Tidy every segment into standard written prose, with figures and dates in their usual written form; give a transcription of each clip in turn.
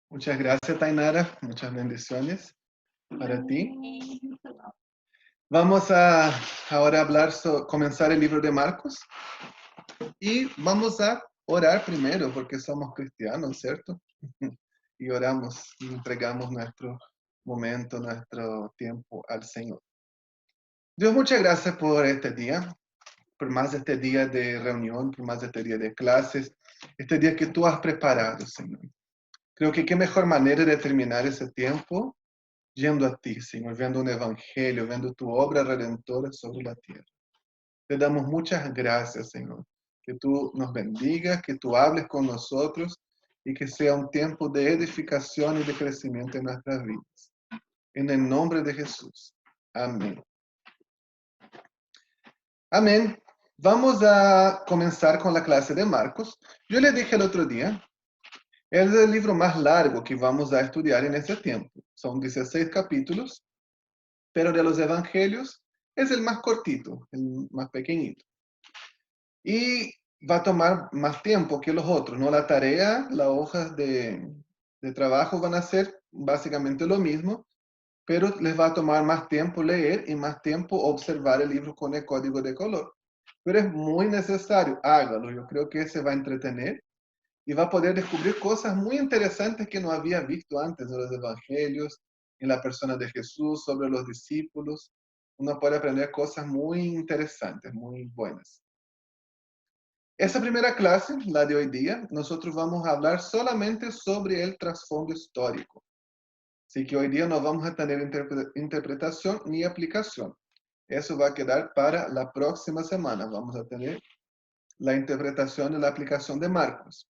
Muchas gracias, Tainara. Muchas bendiciones para ti. Vamos a ahora hablar comenzar el libro de Marcos y vamos a orar primero porque somos cristianos, ¿cierto? Y oramos y entregamos nuestro momento, nuestro tiempo al Señor. Dios, muchas gracias por este día, por más de este día de reunión, por más de este día de clases, este día que tú has preparado, Señor. Creo que qué mejor manera de terminar ese tiempo yendo a ti, Señor, viendo un evangelio, viendo tu obra redentora sobre la tierra. Te damos muchas gracias, Señor. Que tú nos bendigas, que tú hables con nosotros y que sea un tiempo de edificación y de crecimiento en nuestras vidas. En el nombre de Jesús. Amén. Amén. Vamos a comenzar con la clase de Marcos. Yo le dije el otro día, es el libro más largo que vamos a estudiar en este tiempo. Son 16 capítulos, pero de los evangelios es el más cortito, el más pequeñito. Y va a tomar más tiempo que los otros, ¿no? La tarea, las hojas de trabajo van a ser básicamente lo mismo, pero les va a tomar más tiempo leer y más tiempo observar el libro con el código de color. Pero es muy necesario, hágalo. Yo creo que se va a entretener y va a poder descubrir cosas muy interesantes que no había visto antes de los evangelios, en la persona de Jesús, sobre los discípulos. Uno puede aprender cosas muy interesantes, muy buenas. Esa primera clase, la de hoy día, nosotros vamos a hablar solamente sobre el trasfondo histórico. Así que hoy día no vamos a tener interpretación ni aplicación. Eso va a quedar para la próxima semana. Vamos a tener la interpretación y la aplicación de Marcos.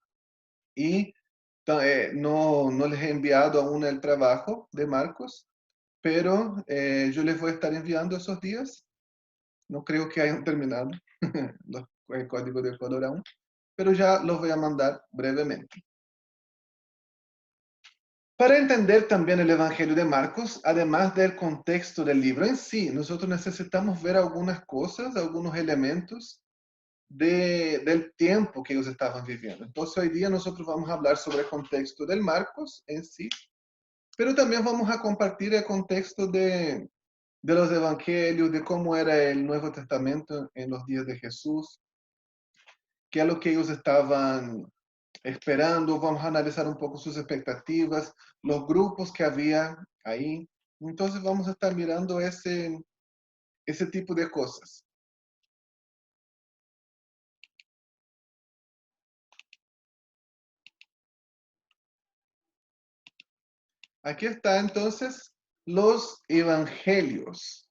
Y no les he enviado aún el trabajo de Marcos, pero yo les voy a estar enviando esos días. No creo que hayan terminado el código de color aún, pero ya los voy a mandar brevemente. Para entender también el Evangelio de Marcos, además del contexto del libro en sí, nosotros necesitamos ver algunas cosas, algunos elementos del tiempo que ellos estaban viviendo. Entonces hoy día nosotros vamos a hablar sobre el contexto del Marcos en sí, pero también vamos a compartir el contexto de los evangelios, de cómo era el Nuevo Testamento en los días de Jesús, qué es lo que ellos estaban esperando. Vamos a analizar un poco sus expectativas, los grupos que había ahí. Entonces vamos a estar mirando ese tipo de cosas. Aquí está entonces los evangelios.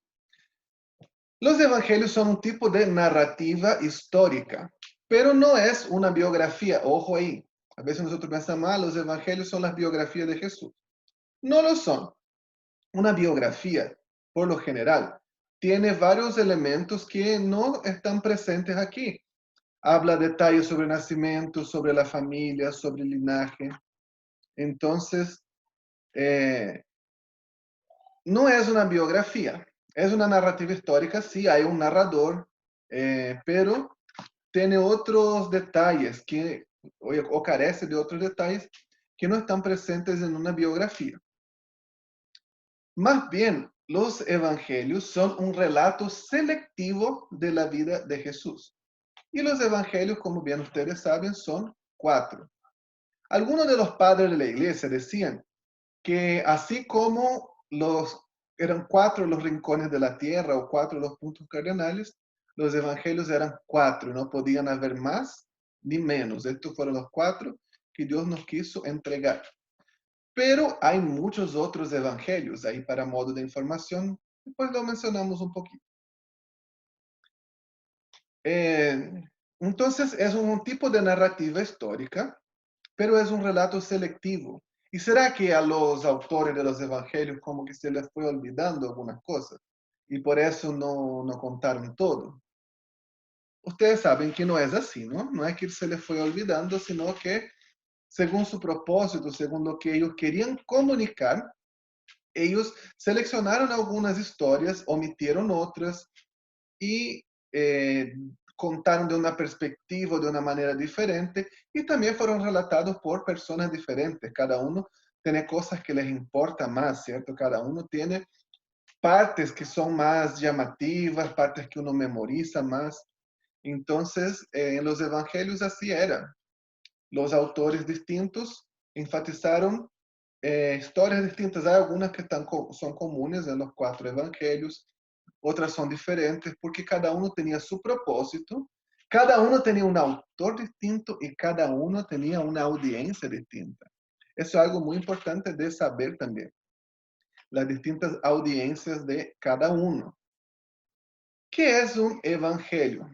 Los evangelios son un tipo de narrativa histórica, pero no es una biografía. Ojo ahí. A veces nosotros pensamos, los evangelios son las biografías de Jesús. No lo son. Una biografía, por lo general, tiene varios elementos que no están presentes aquí. Habla detalles sobre el nacimiento, sobre la familia, sobre el linaje. Entonces, no es una biografía, es una narrativa histórica, sí, hay un narrador, pero tiene otros detalles o carece de otros detalles que no están presentes en una biografía. Más bien, los evangelios son un relato selectivo de la vida de Jesús. Y los evangelios, como bien ustedes saben, son 4. Algunos de los padres de la iglesia decían que así como eran 4 los rincones de la tierra o 4 los puntos cardenales, los evangelios eran 4, no podían haber más ni menos. Estos fueron los 4 que Dios nos quiso entregar. Pero hay muchos otros evangelios ahí para modo de información, después lo mencionamos un poquito. Entonces es un tipo de narrativa histórica, pero es un relato selectivo. ¿Y será que a los autores de los evangelios como que se les fue olvidando algunas cosas y por eso no contaron todo? Ustedes saben que no es así, ¿no? No es que se les fue olvidando, sino que según su propósito, según lo que ellos querían comunicar, ellos seleccionaron algunas historias, omitieron otras y contaron de una perspectiva, de una manera diferente, y también fueron relatados por personas diferentes, cada uno tiene cosas que les importa más, ¿cierto? Cada uno tiene partes que son más llamativas, partes que uno memoriza más. Entonces, en los evangelios así era. Los autores distintos enfatizaron historias distintas. Hay algunas que son comunes en los cuatro evangelios, otras son diferentes porque cada uno tenía su propósito, cada uno tenía un autor distinto y cada uno tenía una audiencia distinta. Eso es algo muy importante de saber también, las distintas audiencias de cada uno. ¿Qué es un evangelio?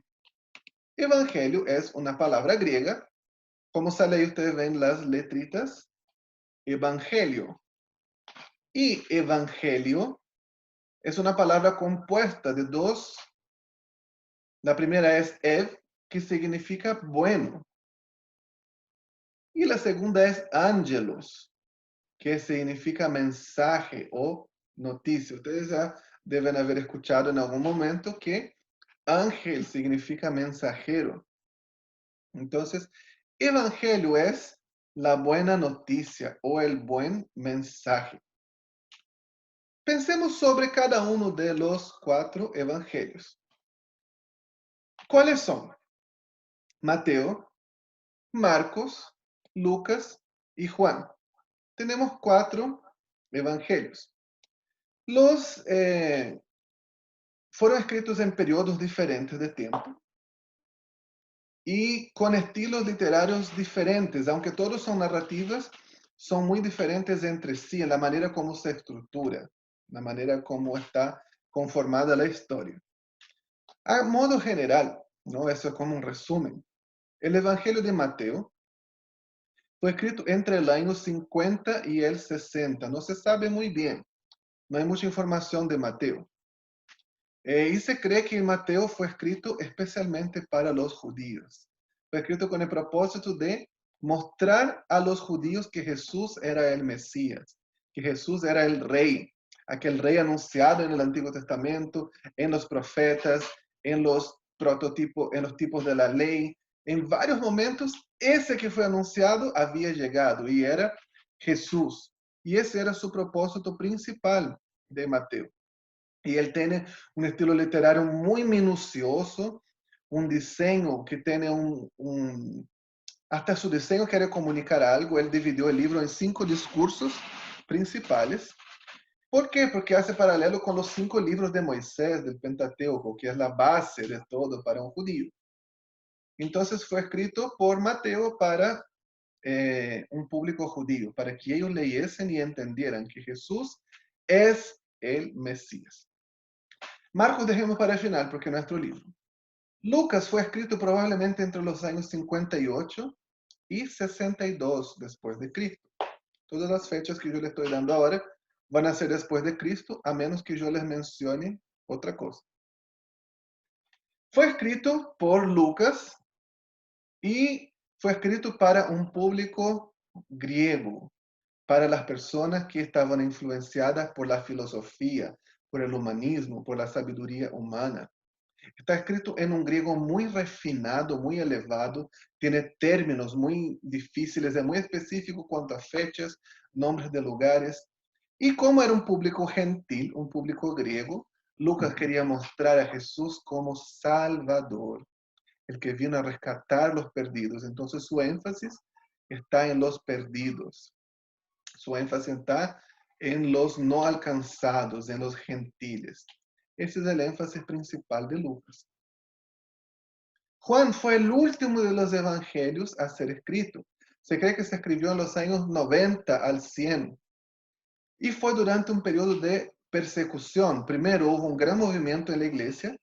Evangelio es una palabra griega. Como sale ahí, ustedes ven las letritas. Evangelio. Y evangelio es una palabra compuesta de dos. La primera es ev, que significa bueno. Y la segunda es angelos, que significa mensaje o noticia. Ustedes ya deben haber escuchado en algún momento que ángel significa mensajero. Entonces, evangelio es la buena noticia o el buen mensaje. Pensemos sobre cada uno de los cuatro evangelios. ¿Cuáles son? Mateo, Marcos, Lucas y Juan. Tenemos cuatro evangelios. Los fueron escritos en periodos diferentes de tiempo y con estilos literarios diferentes, aunque todos son narrativas, son muy diferentes entre sí en la manera como se estructura, la manera como está conformada la historia. A modo general, ¿no? Eso es como un resumen. El Evangelio de Mateo fue escrito entre el año 50 y el 60. No se sabe muy bien. No hay mucha información de Mateo. Y se cree que Mateo fue escrito especialmente para los judíos. Fue escrito con el propósito de mostrar a los judíos que Jesús era el Mesías, que Jesús era el rey, aquel rey anunciado en el Antiguo Testamento, en los profetas, en los prototipos, en los tipos de la ley. En varios momentos, ese que fue anunciado había llegado y era Jesús. Y ese era su propósito principal de Mateo. Y él tiene un estilo literario muy minucioso, un diseño que tiene hasta su diseño quiere comunicar algo. Él dividió el libro en 5 discursos principales. ¿Por qué? Porque hace paralelo con los 5 libros de Moisés, del Pentateuco, que es la base de todo para un judío. Entonces fue escrito por Mateo para un público judío, para que ellos leyesen y entendieran que Jesús es el Mesías. Marcos dejemos para el final porque es nuestro libro. Lucas fue escrito probablemente entre los años 58 y 62 después de Cristo. Todas las fechas que yo le estoy dando ahora van a ser después de Cristo, a menos que yo les mencione otra cosa. Fue escrito por Lucas y fue escrito para un público griego, para las personas que estaban influenciadas por la filosofía, por el humanismo, por la sabiduría humana. Está escrito en un griego muy refinado, muy elevado, tiene términos muy difíciles, es muy específico cuanto a fechas, nombres de lugares. Y como era un público gentil, un público griego, Lucas quería mostrar a Jesús como Salvador, el que vino a rescatar los perdidos. Entonces su énfasis está en los perdidos. Su énfasis está en los no alcanzados, en los gentiles. Ese es el énfasis principal de Lucas. Juan fue el último de los evangelios a ser escrito. Se cree que se escribió en los años 90 al 100. Y fue durante un periodo de persecución. Primero hubo un gran movimiento en la iglesia,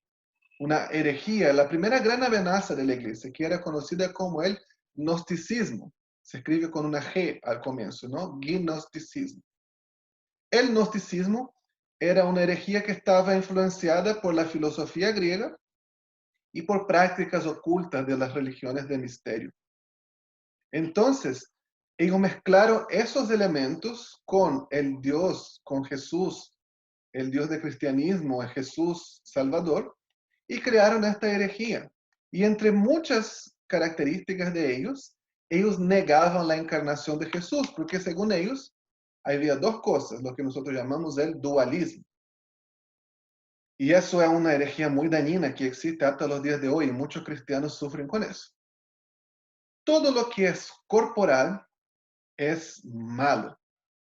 una herejía, la primera gran amenaza de la iglesia, que era conocida como el gnosticismo. Se escribe con una G al comienzo, ¿no? Gnosticismo. El gnosticismo era una herejía que estaba influenciada por la filosofía griega y por prácticas ocultas de las religiones de misterio. Entonces, ellos mezclaron esos elementos con el Dios, con Jesús, el Dios del cristianismo, el Jesús Salvador, y crearon esta herejía. Y entre muchas características de ellos negaban la encarnación de Jesús, porque según ellos, había dos cosas, lo que nosotros llamamos el dualismo. Y eso es una herejía muy dañina que existe hasta los días de hoy y muchos cristianos sufren con eso. Todo lo que es corporal es malo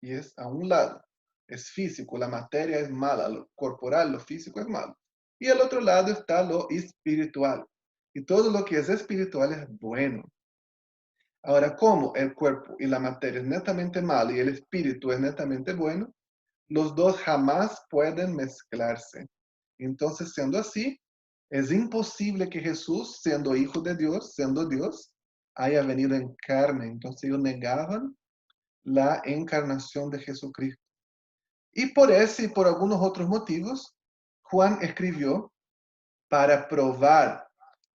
y es a un lado, es físico, la materia es mala, lo corporal, lo físico es malo. Y al otro lado está lo espiritual. Y todo lo que es espiritual es bueno. Ahora, como el cuerpo y la materia es netamente malo y el espíritu es netamente bueno, los dos jamás pueden mezclarse. Entonces, siendo así, es imposible que Jesús, siendo hijo de Dios, siendo Dios, haya venido en carne. Entonces ellos negaban la encarnación de Jesucristo. Y por ese y por algunos otros motivos, Juan escribió para probar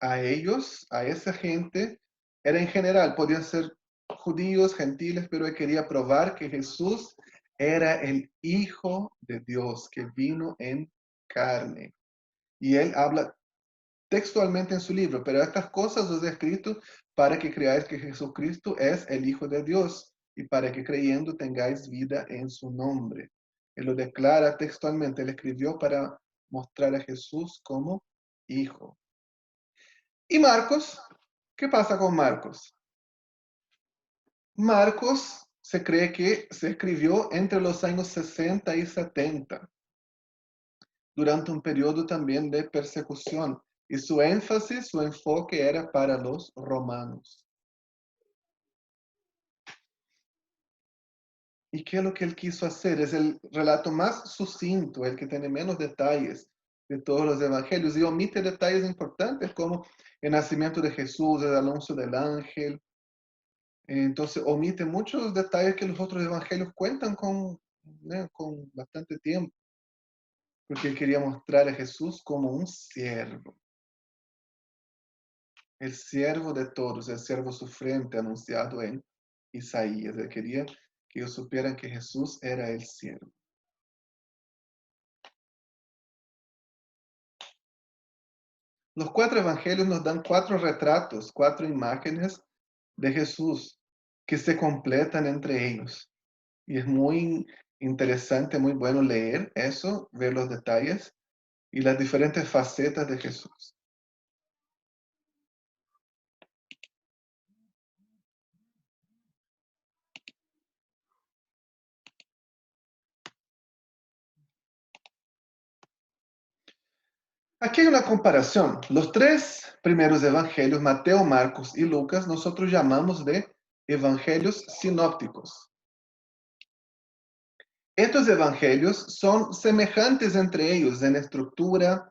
a ellos, a esa gente, era en general, podían ser judíos, gentiles, pero él quería probar que Jesús era el Hijo de Dios que vino en carne. Y él habla textualmente en su libro, pero estas cosas os he escrito para que creáis que Jesucristo es el Hijo de Dios y para que creyendo tengáis vida en su nombre. Él lo declara textualmente, él escribió para mostrar a Jesús como Hijo. ¿Y Marcos? ¿Qué pasa con Marcos? Marcos se cree que se escribió entre los años 60 y 70, durante un periodo también de persecución, y su énfasis, su enfoque era para los romanos. ¿Y qué es lo que él quiso hacer? Es el relato más sucinto, el que tiene menos detalles de todos los evangelios, y omite detalles importantes como el nacimiento de Jesús, el anuncio del ángel. Entonces omite muchos detalles que los otros evangelios cuentan con bastante tiempo, porque él quería mostrar a Jesús como un siervo, el siervo de todos, el siervo sufriente anunciado en Isaías. Él quería que ellos supieran que Jesús era el siervo. Los cuatro evangelios nos dan cuatro retratos, cuatro imágenes de Jesús que se completan entre ellos. Y es muy interesante, muy bueno leer eso, ver los detalles y las diferentes facetas de Jesús. Aquí hay una comparación. Los tres primeros evangelios, Mateo, Marcos y Lucas, nosotros llamamos de evangelios sinópticos. Estos evangelios son semejantes entre ellos en estructura,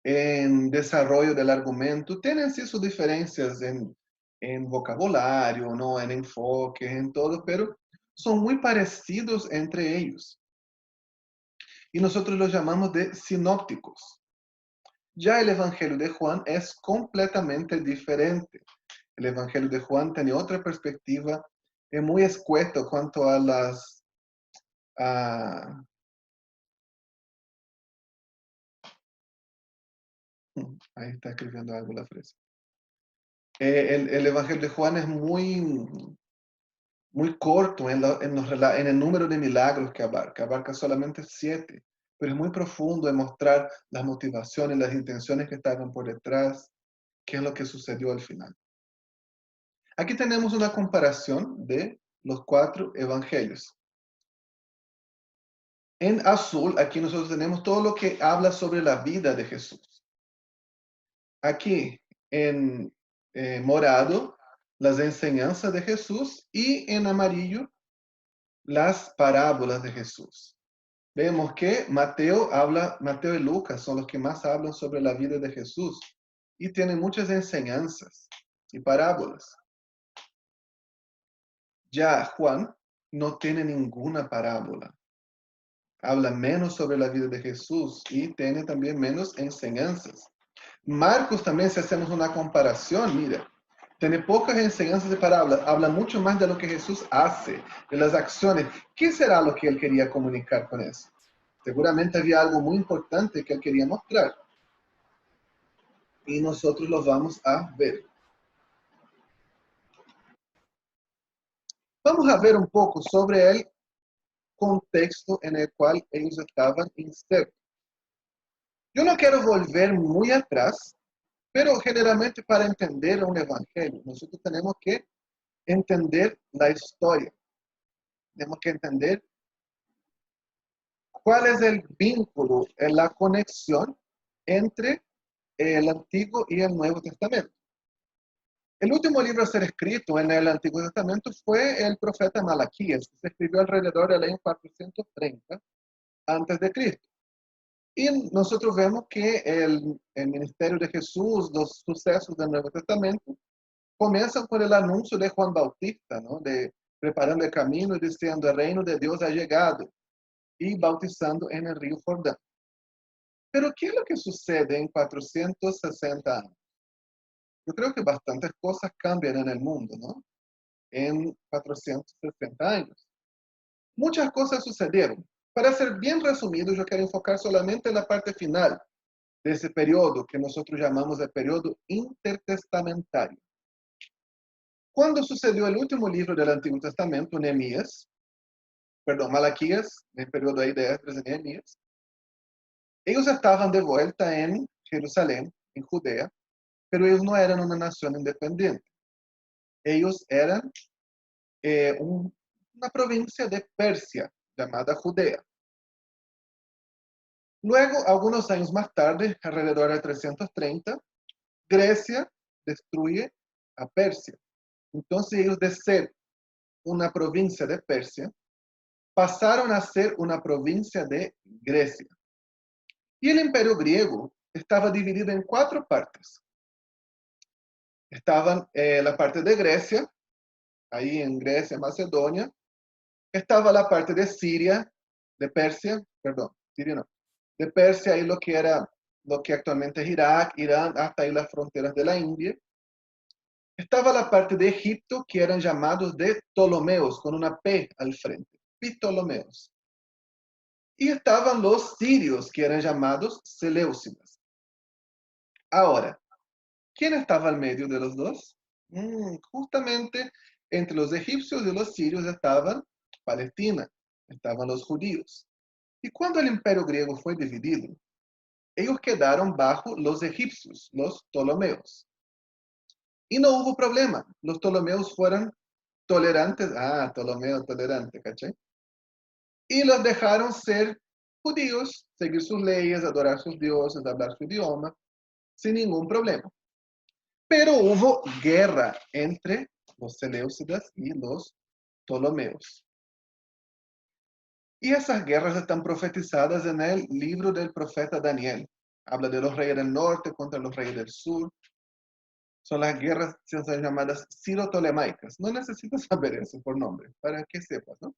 en desarrollo del argumento, tienen sí sus diferencias en vocabulario, ¿no? En enfoque, en todo, pero son muy parecidos entre ellos. Y nosotros los llamamos de sinópticos. Ya el Evangelio de Juan es completamente diferente. El Evangelio de Juan tiene otra perspectiva, es muy escueto cuanto a las... ahí está escribiendo algo la frase. El Evangelio de Juan es muy corto en el número de milagros que abarca solamente 7, pero es muy profundo en mostrar las motivaciones, las intenciones que estaban por detrás, qué es lo que sucedió al final. Aquí tenemos una comparación de los 4 evangelios. En azul, aquí nosotros tenemos todo lo que habla sobre la vida de Jesús. Aquí en morado, las enseñanzas de Jesús, y en amarillo, las parábolas de Jesús. Vemos que Mateo y Lucas son los que más hablan sobre la vida de Jesús y tienen muchas enseñanzas y parábolas. Ya Juan no tiene ninguna parábola. Habla menos sobre la vida de Jesús y tiene también menos enseñanzas. Marcos también, si hacemos una comparación, mira, tiene pocas enseñanzas de parábolas, habla mucho más de lo que Jesús hace, de las acciones. ¿Qué será lo que él quería comunicar con eso? Seguramente había algo muy importante que él quería mostrar. Y nosotros lo vamos a ver. Vamos a ver un poco sobre él contexto en el cual ellos estaban insertos. Yo no quiero volver muy atrás, pero generalmente para entender un evangelio, nosotros tenemos que entender la historia. Tenemos que entender cuál es el vínculo, la conexión entre el Antiguo y el Nuevo Testamento. El último libro a ser escrito en el Antiguo Testamento fue el profeta Malaquías, que se escribió alrededor del año 430 antes de Cristo. Y nosotros vemos que el ministerio de Jesús, los sucesos del Nuevo Testamento, comienzan con el anuncio de Juan Bautista, ¿no? De preparando el camino y diciendo, el reino de Dios ha llegado, y bautizando en el río Jordán. Pero, ¿qué es lo que sucede en 460 años? Yo creo que bastantes cosas cambian en el mundo, ¿no? En 460 años. Muchas cosas sucedieron. Para ser bien resumido, yo quiero enfocar solamente en la parte final de ese periodo que nosotros llamamos el periodo intertestamentario. Cuando sucedió el último libro del Antiguo Testamento, Malaquías, en el periodo ahí de Esdras y Nehemías, ellos estaban de vuelta en Jerusalén, en Judea, pero ellos no eran una nación independiente. Ellos eran una provincia de Persia llamada Judea. Luego, algunos años más tarde, alrededor de 330, Grecia destruye a Persia. Entonces ellos, de ser una provincia de Persia, pasaron a ser una provincia de Grecia. Y el imperio griego estaba dividido en 4 partes. Estaban la parte de Grecia, ahí en Grecia, Macedonia. Estaba la parte de Siria, de Persia, perdón, Siria no, de Persia, ahí lo que actualmente es Irak, Irán, hasta ahí las fronteras de la India. Estaba la parte de Egipto, que eran llamados de Ptolomeos, con una P al frente, Ptolomeos. Y estaban los sirios, que eran llamados Seleucidas. Ahora, ¿quién estaba al medio de los dos? Justamente entre los egipcios y los sirios estaban Palestina, estaban los judíos. Y cuando el imperio griego fue dividido, ellos quedaron bajo los egipcios, los Ptolomeos. Y no hubo problema, los Ptolomeos fueron tolerantes, Ptolomeo tolerante, ¿cachai? Y los dejaron ser judíos, seguir sus leyes, adorar sus dioses, hablar su idioma, sin ningún problema. Pero hubo guerra entre los Seleucidas y los Ptolomeos. Y esas guerras están profetizadas en el libro del profeta Daniel. Habla de los reyes del norte contra los reyes del sur. Son las guerras llamadas ciro-tolemaicas. No necesitas saber eso por nombre, para que sepas, ¿no?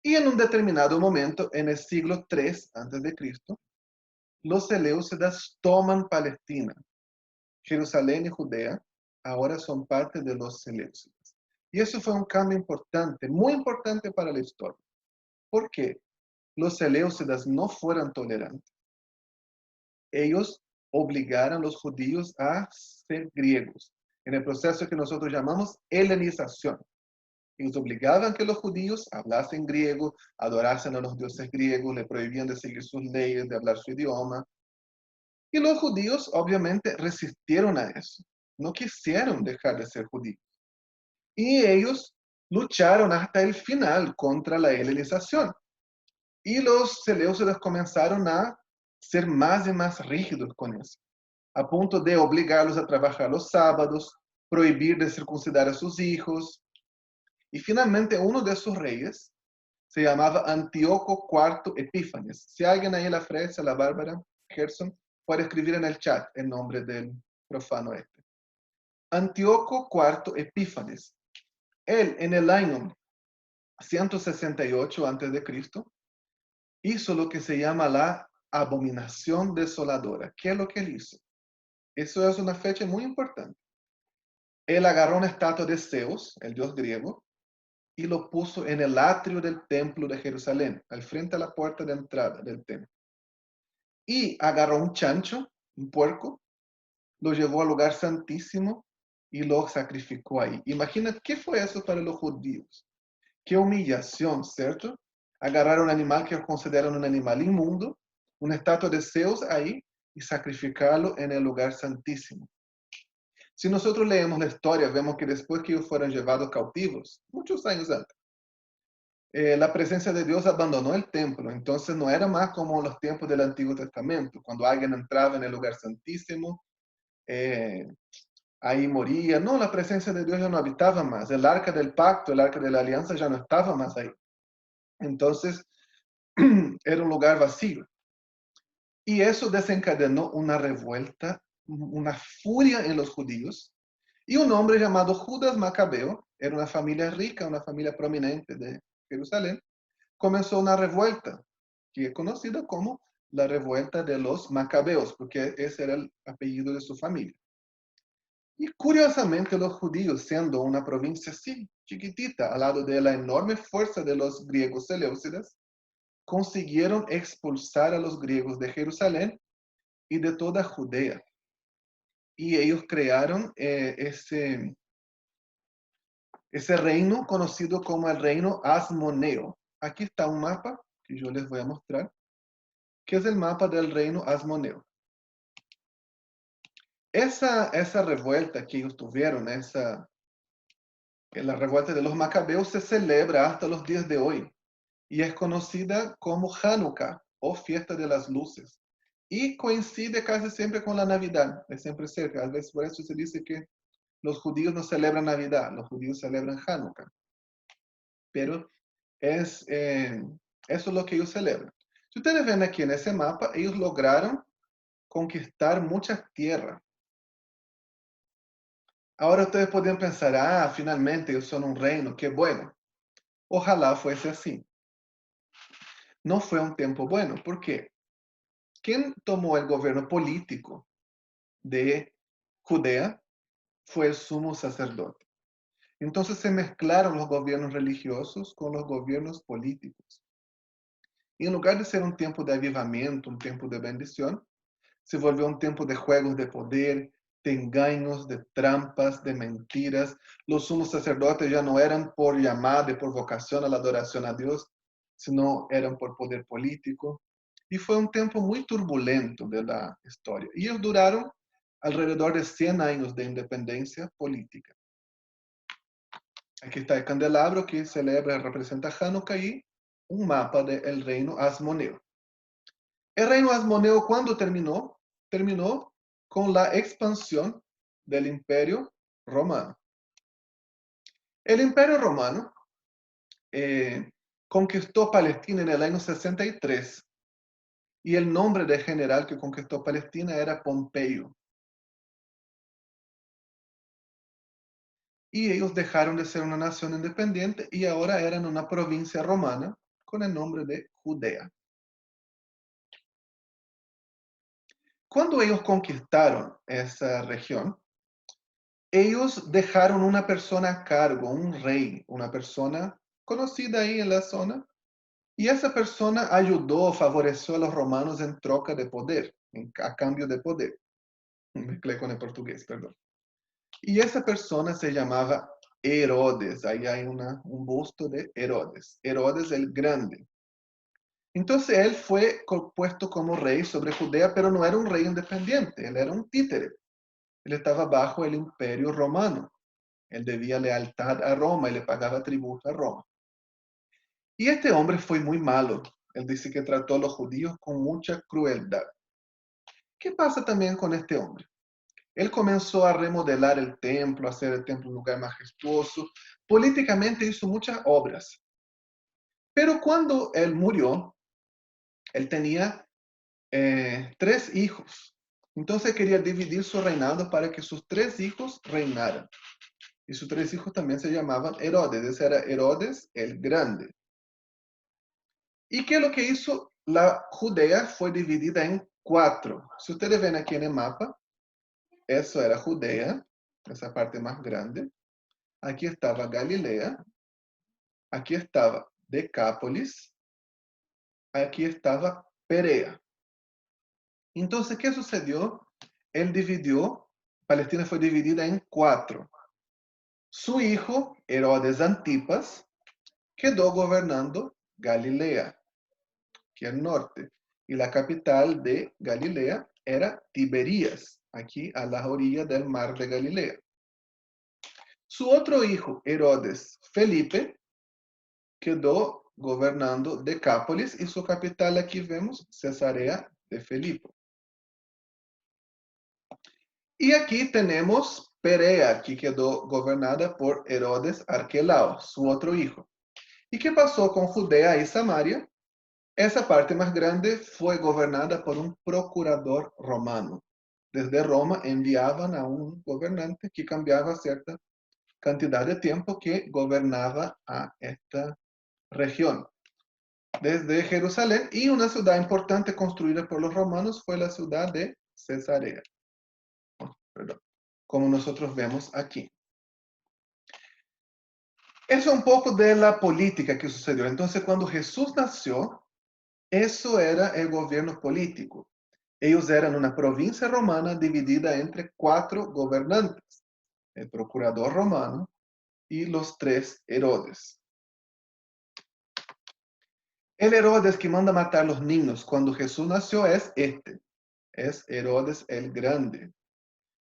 Y en un determinado momento, en el siglo III a.C., los Seleucidas toman Palestina. Jerusalén y Judea ahora son parte de los Seleucidas. Y eso fue un cambio importante, muy importante para la historia. ¿Por qué? Los Seleucidas no fueron tolerantes. Ellos obligaron a los judíos a ser griegos, en el proceso que nosotros llamamos helenización. Ellos obligaban que los judíos hablasen griego, adorasen a los dioses griegos, le prohibían de seguir sus leyes, de hablar su idioma. Y los judíos obviamente resistieron a eso. No quisieron dejar de ser judíos. Y ellos lucharon hasta el final contra la helenización. Y los seleucidas comenzaron a ser más y más rígidos con eso, a punto de obligarlos a trabajar los sábados, prohibir de circuncidar a sus hijos. Y finalmente uno de sus reyes se llamaba Antíoco IV Epífanes. Si alguien ahí la ofrece, la Bárbara Gerson, puede escribir en el chat el nombre del profano este. Antíoco IV Epífanes. Él, en el año 168 a.C., hizo lo que se llama la abominación desoladora. ¿Qué es lo que él hizo? Eso es una fecha muy importante. Él agarró una estatua de Zeus, el dios griego, y lo puso en el atrio del templo de Jerusalén, al frente a la puerta de entrada del templo. Y agarró un chancho, un puerco, lo llevó al lugar santísimo y lo sacrificó ahí. Imagina qué fue eso para los judíos. Qué humillación, ¿cierto? agarrar un animal que consideran un animal inmundo, una estatua de Zeus ahí, y sacrificarlo en el lugar santísimo. Si nosotros leemos la historia, vemos que después que ellos fueron llevados cautivos, muchos años antes, la presencia de Dios abandonó el templo. Entonces no era más como los tiempos del Antiguo Testamento, cuando alguien entraba en el lugar santísimo, eh, ahí moría. No, la presencia de Dios ya no habitaba más. El arca del pacto, el arca de la alianza ya no estaba más ahí. Entonces era un lugar vacío. Y eso desencadenó una revuelta, una furia en los judíos. Y un hombre llamado Judas Macabeo, era una familia rica, una familia prominente de Jerusalén, comenzó una revuelta, que es conocida como la revuelta de los Macabeos, porque ese era el apellido de su familia. Y curiosamente los judíos, siendo una provincia así, chiquitita, al lado de la enorme fuerza de los griegos seleucidas, consiguieron expulsar a los griegos de Jerusalén y de toda Judea. Y ellos crearon ese reino conocido como el reino Asmoneo. Aquí está un mapa que yo les voy a mostrar, que es el mapa del reino Asmoneo. Esa revuelta que ellos tuvieron, la revuelta de los macabeos, se celebra hasta los días de hoy y es conocida como Hanukkah o fiesta de las luces. Y coincide casi siempre con la Navidad, es siempre cerca. A veces por eso se dice que los judíos no celebran Navidad, los judíos celebran Hanukkah. Pero eso es lo que ellos celebran. Si ustedes ven aquí en ese mapa, ellos lograron conquistar muchas tierras. Ahora ustedes podrían pensar, finalmente ellos son un reino, qué bueno. Ojalá fuese así. No fue un tiempo bueno. ¿Por qué? ¿Quién tomó el gobierno político de Judea? Fue el sumo sacerdote. Entonces se mezclaron los gobiernos religiosos con los gobiernos políticos. Y en lugar de ser un tiempo de avivamiento, un tiempo de bendición, se volvió un tiempo de juegos de poder, de engaños, de trampas, de mentiras. Los sumos sacerdotes ya no eran por llamada y por vocación a la adoración a Dios, sino eran por poder político. Y fue un tiempo muy turbulento de la historia. Y ellos duraron alrededor de 100 años de independencia política. Aquí está el candelabro que celebra y representa Hanukkah y un mapa del reino Asmoneo. El reino Asmoneo, ¿cuándo terminó? Terminó con la expansión del Imperio Romano. El Imperio Romano conquistó Palestina en el año 63 y el nombre del general que conquistó Palestina era Pompeyo. Y ellos dejaron de ser una nación independiente y ahora eran una provincia romana con el nombre de Judea. Cuando ellos conquistaron esa región, ellos dejaron una persona a cargo, un rey, una persona conocida ahí en la zona, y esa persona ayudó, favoreció a los romanos en troca de poder, a cambio de poder. Me mezclé con el portugués, perdón. Y esa persona se llamaba Herodes. Ahí hay un busto de Herodes. Herodes el Grande. Entonces él fue puesto como rey sobre Judea, pero no era un rey independiente, él era un títere. Él estaba bajo el imperio romano. Él debía lealtad a Roma y le pagaba tributo a Roma. Y este hombre fue muy malo. Él dice que trató a los judíos con mucha crueldad. ¿Qué pasa también con este hombre? Él comenzó a remodelar el templo, a hacer el templo un lugar majestuoso. Políticamente hizo muchas obras. Pero cuando él murió, él tenía 3 hijos. Entonces quería dividir su reinado para que sus 3 hijos reinaran. Y sus 3 hijos también se llamaban Herodes. Ese era Herodes el Grande. ¿Y qué es lo que hizo? La Judea fue dividida en 4. Si ustedes ven aquí en el mapa, eso era Judea, esa parte más grande. Aquí estaba Galilea. Aquí estaba Decápolis. Aquí estaba Perea. Entonces, ¿qué sucedió? Él dividió, Palestina fue dividida en 4. Su hijo, Herodes Antipas, quedó gobernando Galilea, que es el norte. Y la capital de Galilea era Tiberías, aquí a las orillas del mar de Galilea. Su otro hijo, Herodes Felipe, quedó gobernando Decápolis y su capital aquí vemos, Cesarea de Filipo. Y aquí tenemos Perea, que quedó gobernada por Herodes Arquelao, su otro hijo. ¿Y qué pasó con Judea y Samaria? Esa parte más grande fue gobernada por un procurador romano. Desde Roma enviaban a un gobernante que cambiaba cierta cantidad de tiempo que gobernaba a esta región. Desde Jerusalén, y una ciudad importante construida por los romanos fue la ciudad de Cesarea. Perdón, como nosotros vemos aquí. Eso es un poco de la política que sucedió. Entonces, cuando Jesús nació, eso era el gobierno político. Ellos eran una provincia romana dividida entre 4 gobernantes, el procurador romano y los 3 Herodes. El Herodes que manda matar a los niños cuando Jesús nació es Herodes el Grande.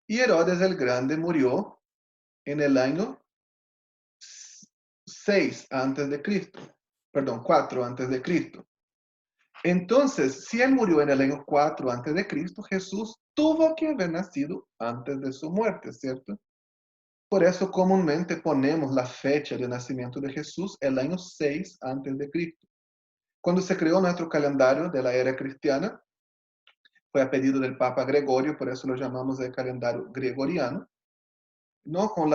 Y Herodes el Grande murió en el año 6 antes de Cristo, perdón, 4 antes de Cristo. Entonces, si él murió en el año 4 antes de Cristo, Jesús tuvo que haber nacido antes de su muerte, ¿cierto? Por eso comúnmente ponemos la fecha de nacimiento de Jesús el año 6 antes de Cristo. Cuando se creó nuestro calendario de la era cristiana, fue a pedido del Papa Gregorio, por eso lo llamamos el calendario gregoriano, no con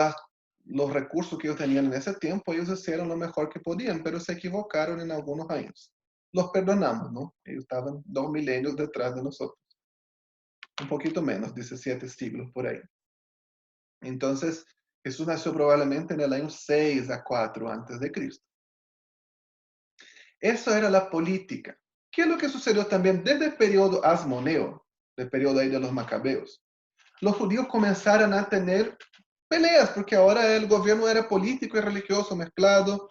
los recursos que ellos tenían en ese tiempo, ellos hicieron lo mejor que podían, pero se equivocaron en algunos años. Los perdonamos, ¿no? Ellos estaban 2 milenios detrás de nosotros. Un poquito menos, 17 siglos por ahí. Entonces, Jesús nació probablemente en el año 6 a 4 antes de Cristo. Eso era la política. ¿Qué es lo que sucedió también desde el periodo asmoneo, del periodo ahí de los macabeos? Los judíos comenzaron a tener peleas, porque ahora el gobierno era político y religioso mezclado.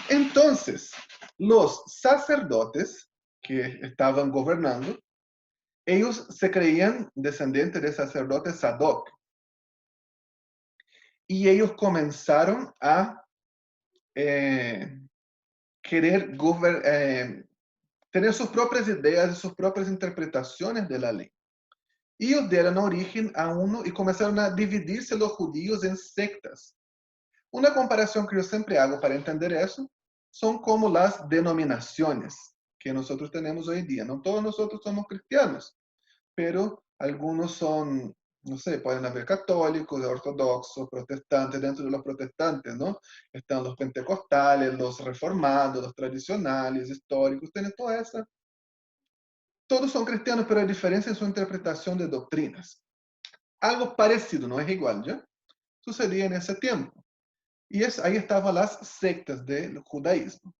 Entonces, los sacerdotes que estaban gobernando, ellos se creían descendientes del sacerdote Sadoc. Y ellos comenzaron a querer tener sus propias ideas y sus propias interpretaciones de la ley. Y ellos dieron origen a uno y comenzaron a dividirse los judíos en sectas. Una comparación que yo siempre hago para entender eso son como las denominaciones que nosotros tenemos hoy día. No todos nosotros somos cristianos, pero algunos son, no sé, pueden haber católicos, ortodoxos, protestantes. Dentro de los protestantes, ¿no? Están los pentecostales, los reformados, los tradicionales, históricos, tienen toda esa. Todos son cristianos, pero hay diferencia en su interpretación de doctrinas. Algo parecido, no es igual, ¿ya? Sucedía en ese tiempo. Y ahí estaban las sectas del judaísmo.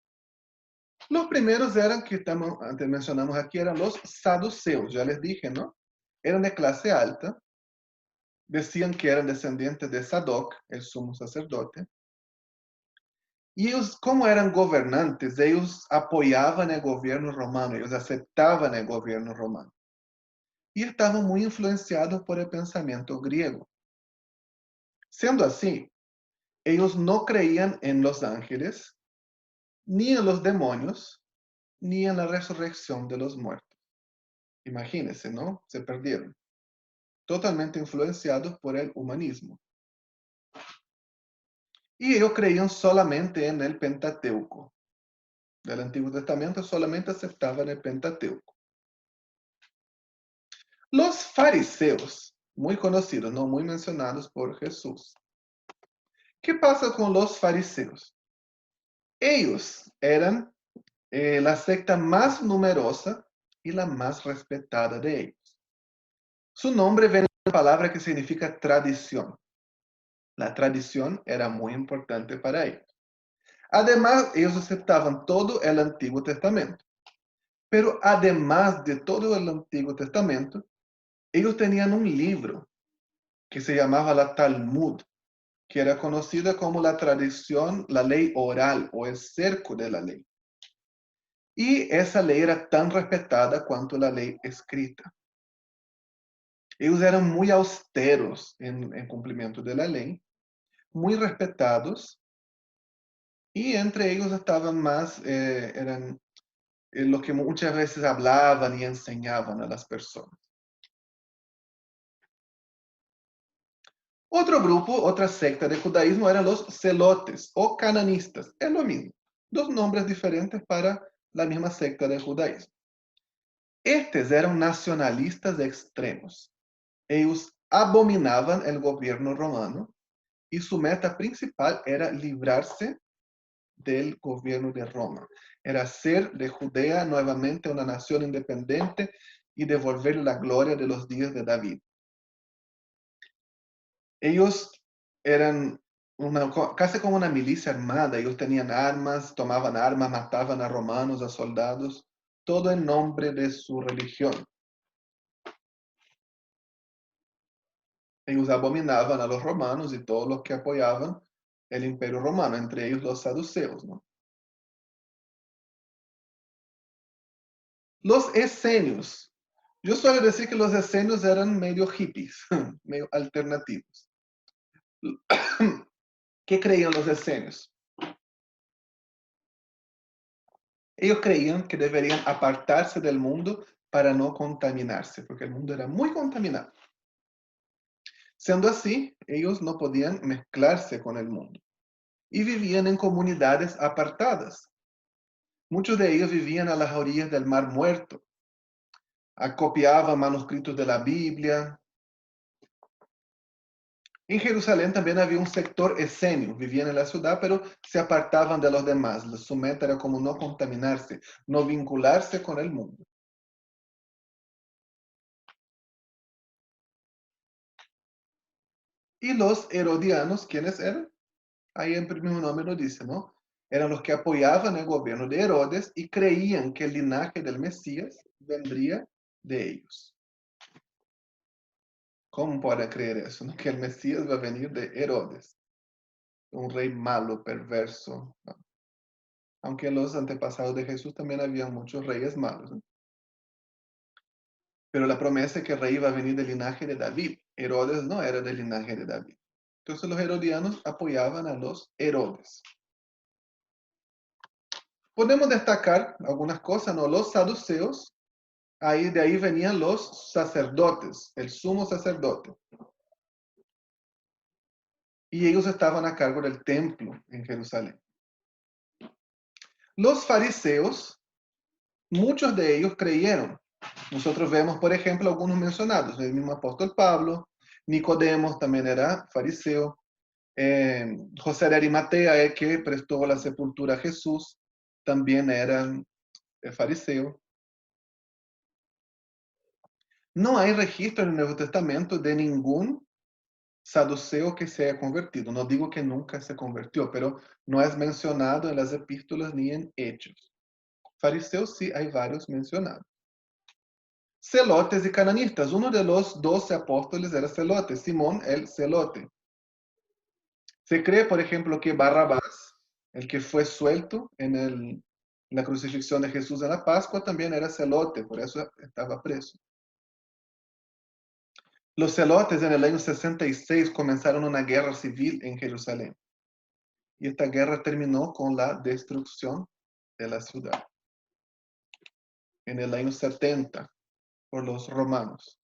Los primeros eran, que antes mencionamos aquí, eran los saduceos, ya les dije, ¿no? Eran de clase alta, decían que eran descendientes de Sadoc, el sumo sacerdote, y ellos, como eran gobernantes, ellos apoyaban el gobierno romano, ellos aceptaban el gobierno romano, y estaban muy influenciados por el pensamiento griego. Siendo así, ellos no creían en los ángeles, ni en los demonios, ni en la resurrección de los muertos. Imagínense, ¿no? Se perdieron. Totalmente influenciados por el humanismo. Y ellos creían solamente en el Pentateuco. Del Antiguo Testamento solamente aceptaban el Pentateuco. Los fariseos, muy conocidos, no muy mencionados por Jesús. ¿Qué pasa con los fariseos? Ellos eran la secta más numerosa y la más respetada de ellos. Su nombre viene de una palabra que significa tradición. La tradición era muy importante para ellos. Además, ellos aceptaban todo el Antiguo Testamento. Pero además de todo el Antiguo Testamento, ellos tenían un libro que se llamaba la Talmud, que era conocida como la tradición, la ley oral o el cerco de la ley. Y esa ley era tan respetada cuanto la ley escrita. Ellos eran muy austeros en cumplimiento de la ley, muy respetados, y entre ellos estaban más, eran los que muchas veces hablaban y enseñaban a las personas. Otro grupo, otra secta de judaísmo eran los celotes o cananistas. Es lo mismo. Dos nombres diferentes para la misma secta de judaísmo. Estos eran nacionalistas extremos. Ellos abominaban el gobierno romano y su meta principal era librarse del gobierno de Roma. Era hacer de Judea nuevamente una nación independiente y devolver la gloria de los días de David. Ellos eran casi como una milicia armada. Ellos tenían armas, tomaban armas, mataban a romanos, a soldados, todo en nombre de su religión. Ellos abominaban a los romanos y todos los que apoyaban el imperio romano, entre ellos los saduceos, ¿no? Los esenios. Yo suelo decir que los esenios eran medio hippies, medio alternativos. ¿Qué creían los esenios? Ellos creían que deberían apartarse del mundo para no contaminarse, porque el mundo era muy contaminado. Siendo así, ellos no podían mezclarse con el mundo y vivían en comunidades apartadas. Muchos de ellos vivían a las orillas del Mar Muerto, copiaban manuscritos de la Biblia. En Jerusalén también había un sector esenio, vivían en la ciudad, pero se apartaban de los demás. Su meta era como no contaminarse, no vincularse con el mundo. Y los herodianos, ¿quiénes eran? Ahí el mismo nombre lo dice, ¿no? Eran los que apoyaban el gobierno de Herodes y creían que el linaje del Mesías vendría de ellos. ¿Cómo puede creer eso? ¿No? Que el Mesías va a venir de Herodes, un rey malo, perverso, ¿no? Aunque en los antepasados de Jesús también había muchos reyes malos, ¿no? Pero la promesa es que el rey iba a venir del linaje de David. Herodes no era del linaje de David. Entonces los herodianos apoyaban a los Herodes. Podemos destacar algunas cosas, ¿no? Los saduceos, de ahí venían los sacerdotes, el sumo sacerdote. Y ellos estaban a cargo del templo en Jerusalén. Los fariseos, muchos de ellos creyeron. Nosotros vemos, por ejemplo, algunos mencionados. El mismo apóstol Pablo, Nicodemos también era fariseo. José de Arimatea, el que prestó la sepultura a Jesús, también era fariseo. No hay registro en el Nuevo Testamento de ningún saduceo que se haya convertido. No digo que nunca se convirtió, pero no es mencionado en las epístolas ni en hechos. Fariseos sí hay varios mencionados. Celotes y cananistas. Uno de los 12 apóstoles era celote, Simón el celote. Se cree, por ejemplo, que Barrabás, el que fue suelto en la crucifixión de Jesús en la Pascua, también era celote, por eso estaba preso. Los celotes en el año 66 comenzaron una guerra civil en Jerusalén. Y esta guerra terminó con la destrucción de la ciudad en el año 70 por los romanos.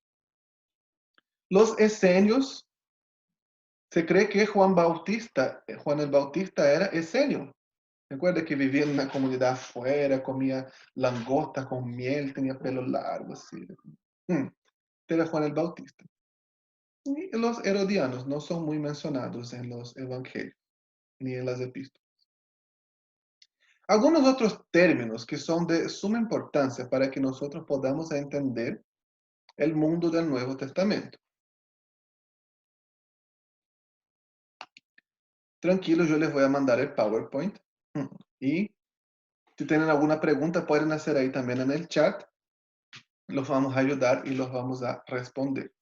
Los esenios, se cree que Juan el Bautista era esenio. Recuerda que vivía en una comunidad afuera, comía langosta con miel, tenía pelo largo, así. Era Juan el Bautista. Y los herodianos no son muy mencionados en los evangelios ni en las epístolas. Algunos otros términos que son de suma importancia para que nosotros podamos entender el mundo del Nuevo Testamento. Tranquilo, yo les voy a mandar el PowerPoint. Y si tienen alguna pregunta, pueden hacer ahí también en el chat. Los vamos a ayudar y los vamos a responder.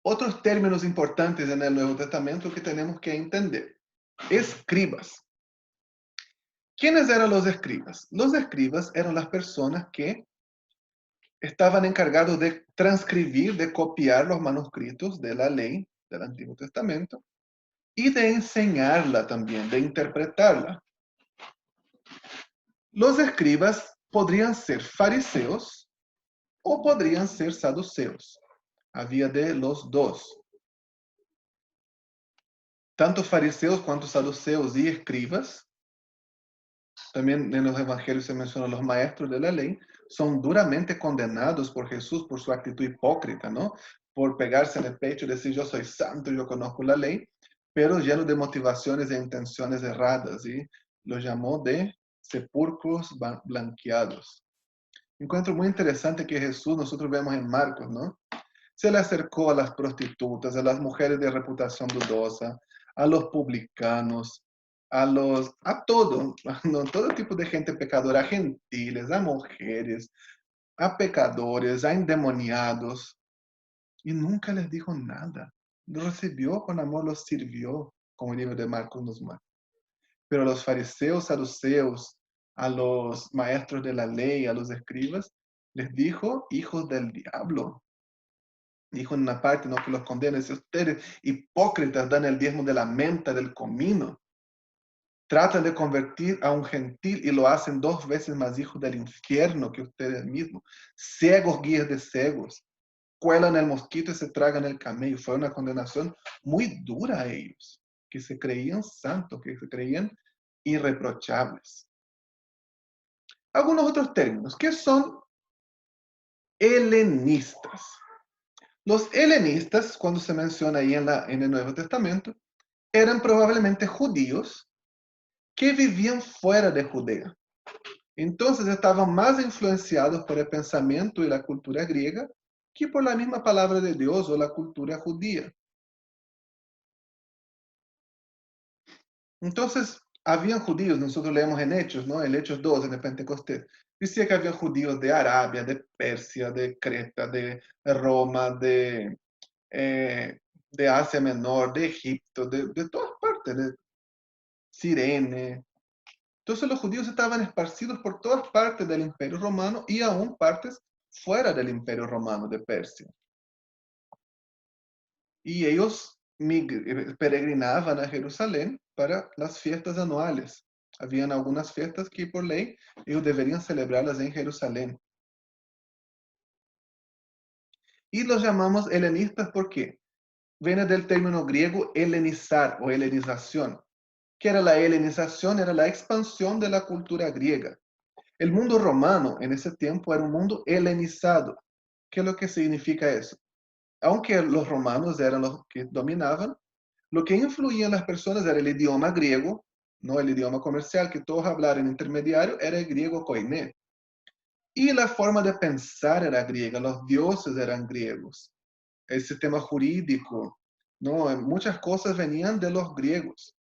Otros términos importantes en el Nuevo Testamento que tenemos que entender. Escribas. ¿Quiénes eran los escribas? Los escribas eran las personas que estaban encargados de transcribir, de copiar los manuscritos de la ley del Antiguo Testamento y de enseñarla también, de interpretarla. Los escribas podrían ser fariseos o podrían ser saduceos. Había de los dos. Tanto fariseos cuanto saduceos y escribas, también en los evangelios se menciona los maestros de la ley, son duramente condenados por Jesús por su actitud hipócrita, ¿no? Por pegarse en el pecho y decir yo soy santo, yo conozco la ley, pero lleno de motivaciones e intenciones erradas, y los llamó de sepulcros blanqueados. Encuentro muy interesante que Jesús, nosotros vemos en Marcos, ¿no? Se le acercó a las prostitutas, a las mujeres de reputación dudosa, a los publicanos, a todo, ¿no? Todo tipo de gente pecadora, a gentiles, a mujeres, a pecadores, a endemoniados, y nunca les dijo nada. Los recibió con amor, los sirvió, como el libro de Marcos nos muestra. Pero a los fariseos, saduceos, a los maestros de la ley, a los escribas, les dijo hijos del diablo. Dijo en una parte, no que los condena, si ustedes hipócritas dan el diezmo de la menta, del comino, tratan de convertir a un gentil y lo hacen 2 veces más hijos del infierno que ustedes mismos. Ciegos guías de ciegos, cuelan el mosquito y se tragan el camello. Fue una condenación muy dura a ellos, que se creían santos, que se creían irreprochables. Algunos otros términos, que son helenistas. Los helenistas, cuando se menciona ahí en el Nuevo Testamento, eran probablemente judíos que vivían fuera de Judea. Entonces estaban más influenciados por el pensamiento y la cultura griega que por la misma palabra de Dios o la cultura judía. Entonces, habían judíos, nosotros leemos en Hechos, ¿no? En Hechos 2, en el Pentecostés. Decía que había judíos de Arabia, de Persia, de Creta, de Roma, de Asia Menor, de Egipto, de todas partes, de Sirene. Entonces los judíos estaban esparcidos por todas partes del Imperio Romano y aún partes fuera del Imperio Romano de Persia. Y ellos peregrinaban a Jerusalén para las fiestas anuales. Habían algunas fiestas que por ley ellos deberían celebrarlas en Jerusalén. Y los llamamos helenistas porque viene del término griego helenizar o helenización. ¿Qué era la helenización? Era la expansión de la cultura griega. El mundo romano en ese tiempo era un mundo helenizado. ¿Qué es lo que significa eso? Aunque los romanos eran los que dominaban, lo que influía en las personas era el idioma griego, no el idioma comercial que todos hablaban intermediario, era el griego koiné. Y la forma de pensar era griega, los dioses eran griegos, el sistema jurídico, ¿no? Muchas cosas venían de los griegos.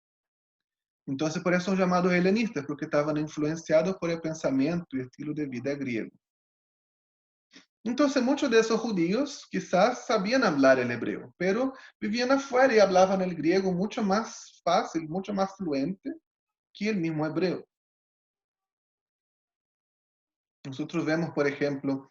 Entonces, por eso son llamados helenistas, porque estaban influenciados por el pensamiento y estilo de vida griego. Entonces, muchos de esos judíos quizás sabían hablar el hebreo, pero vivían afuera y hablaban el griego mucho más fácil, mucho más fluente que el mismo hebreo. Nosotros vemos, por ejemplo,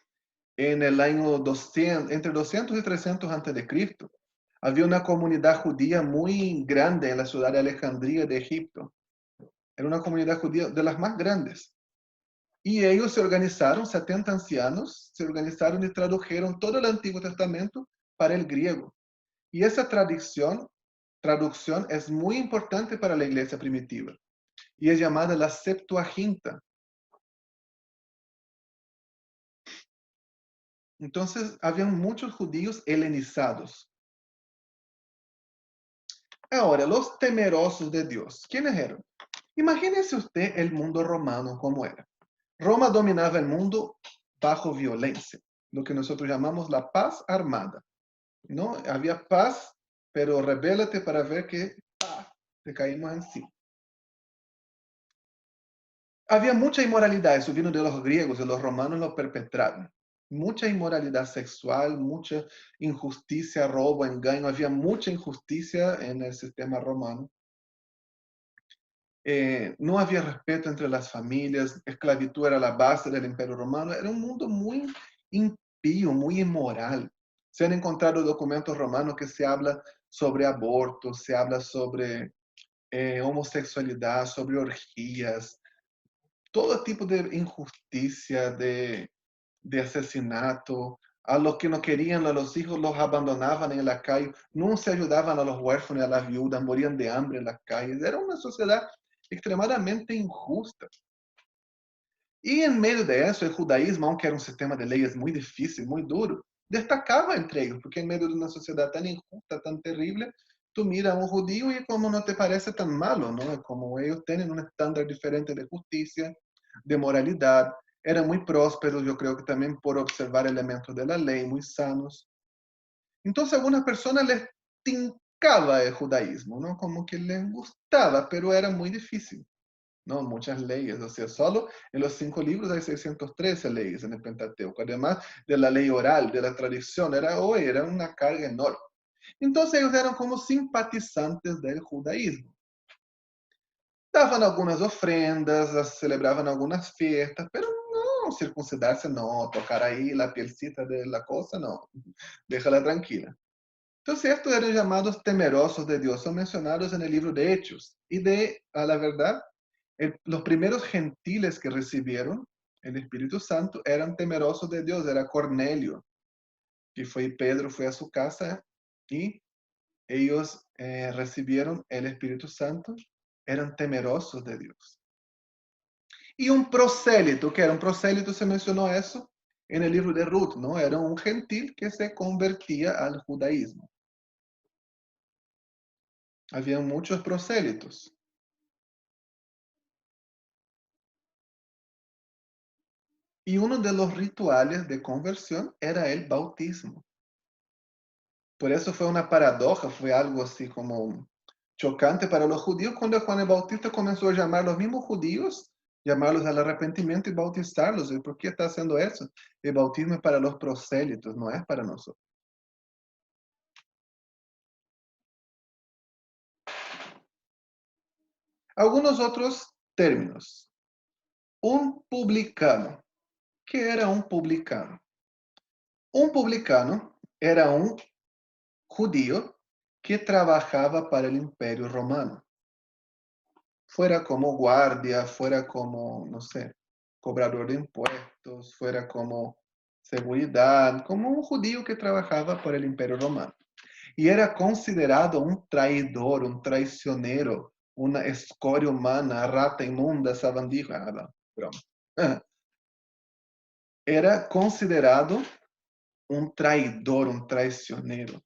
en el año 200, entre 200 y 300 antes de Cristo, había una comunidad judía muy grande en la ciudad de Alejandría de Egipto. Era una comunidad judía de las más grandes. Y ellos se organizaron, 70 ancianos, se organizaron y tradujeron todo el Antiguo Testamento para el griego. Y esa traducción es muy importante para la iglesia primitiva. Y es llamada la Septuaginta. Entonces, habían muchos judíos helenizados. Ahora, los temerosos de Dios, ¿quiénes eran? Imagínese usted el mundo romano como era. Roma dominaba el mundo bajo violencia, lo que nosotros llamamos la paz armada. ¿No? Había paz, pero rebélate para ver que te caímos encima. Había mucha inmoralidad, eso vino de los griegos, y los romanos lo perpetraron. Mucha inmoralidad sexual, mucha injusticia, robo, engaño. Había mucha injusticia en el sistema romano. no había respeto entre las familias, esclavitud era la base del Imperio Romano, era un mundo muy impío, muy inmoral. Se han encontrado documentos romanos que se habla sobre aborto, se habla sobre homosexualidad, sobre orgías, todo tipo de injusticia, de asesinato. A los que no querían a los hijos los abandonaban en la calle, no se ayudaban a los huérfanos y a las viudas, morían de hambre en las calles. Era una sociedad extremadamente injusta. Y en medio de eso, el judaísmo, aunque era un sistema de leyes muy difícil, muy duro, destacaba entre ellos, porque en medio de una sociedad tan injusta, tan terrible, tú miras a un judío y como no te parece tan malo, ¿no? Como ellos tienen un estándar diferente de justicia, de moralidad, eran muy prósperos, yo creo que también por observar elementos de la ley muy sanos. Entonces a algunas personas les tincaba el judaísmo, ¿no? Como que les gustaba, pero era muy difícil. ¿No? Muchas leyes, o sea, solo en los 5 libros hay 613 leyes en el Pentateuco, además de la ley oral, de la tradición, era una carga enorme. Entonces ellos eran como simpatizantes del judaísmo. Daban algunas ofrendas, celebraban algunas fiestas, pero no circuncidarse, no, tocar ahí la pielcita de la cosa, no, déjala tranquila. Entonces estos eran llamados temerosos de Dios, son mencionados en el libro de Hechos. Y a la verdad, los primeros gentiles que recibieron el Espíritu Santo eran temerosos de Dios, era Cornelio, que Pedro fue a su casa y ellos recibieron el Espíritu Santo, eran temerosos de Dios. Y un prosélito, que era un prosélito, se mencionó eso en el libro de Ruth, ¿no? Era un gentil que se convertía al judaísmo. Había muchos prosélitos. Y uno de los rituales de conversión era el bautismo. Por eso fue una paradoja, fue algo así como chocante para los judíos cuando Juan el Bautista comenzó a llamar a los mismos judíos, llamarlos al arrepentimiento y bautizarlos. ¿Y por qué está haciendo eso? El bautismo es para los prosélitos, no es para nosotros. Algunos otros términos. Un publicano. ¿Qué era un publicano? Un publicano era un judío que trabajaba para el Imperio Romano. Fuera como guardia, fuera como, no sé, cobrador de impuestos, fuera como seguridad, como un judío que trabajaba para el Imperio Romano. Y era considerado un traidor, un traicionero, una escoria humana, rata inmunda, sabandija. No, broma. Era considerado un traidor, un traicionero,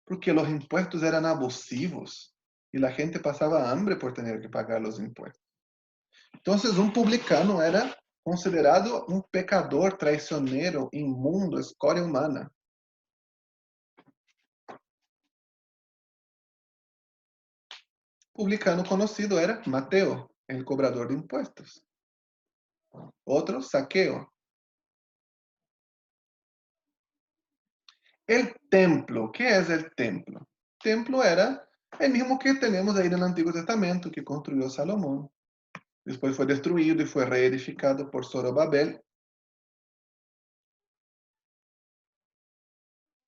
porque los impuestos eran abusivos y la gente pasaba hambre por tener que pagar los impuestos. Entonces, un publicano era considerado un pecador, traicionero, inmundo, escoria humana. Publicano conocido era Mateo, el cobrador de impuestos. Otro, Saqueo. El templo, ¿qué es el templo? Templo era el mismo que tenemos ahí en el Antiguo Testamento, que construyó Salomón. Después fue destruido y fue reedificado por Zorobabel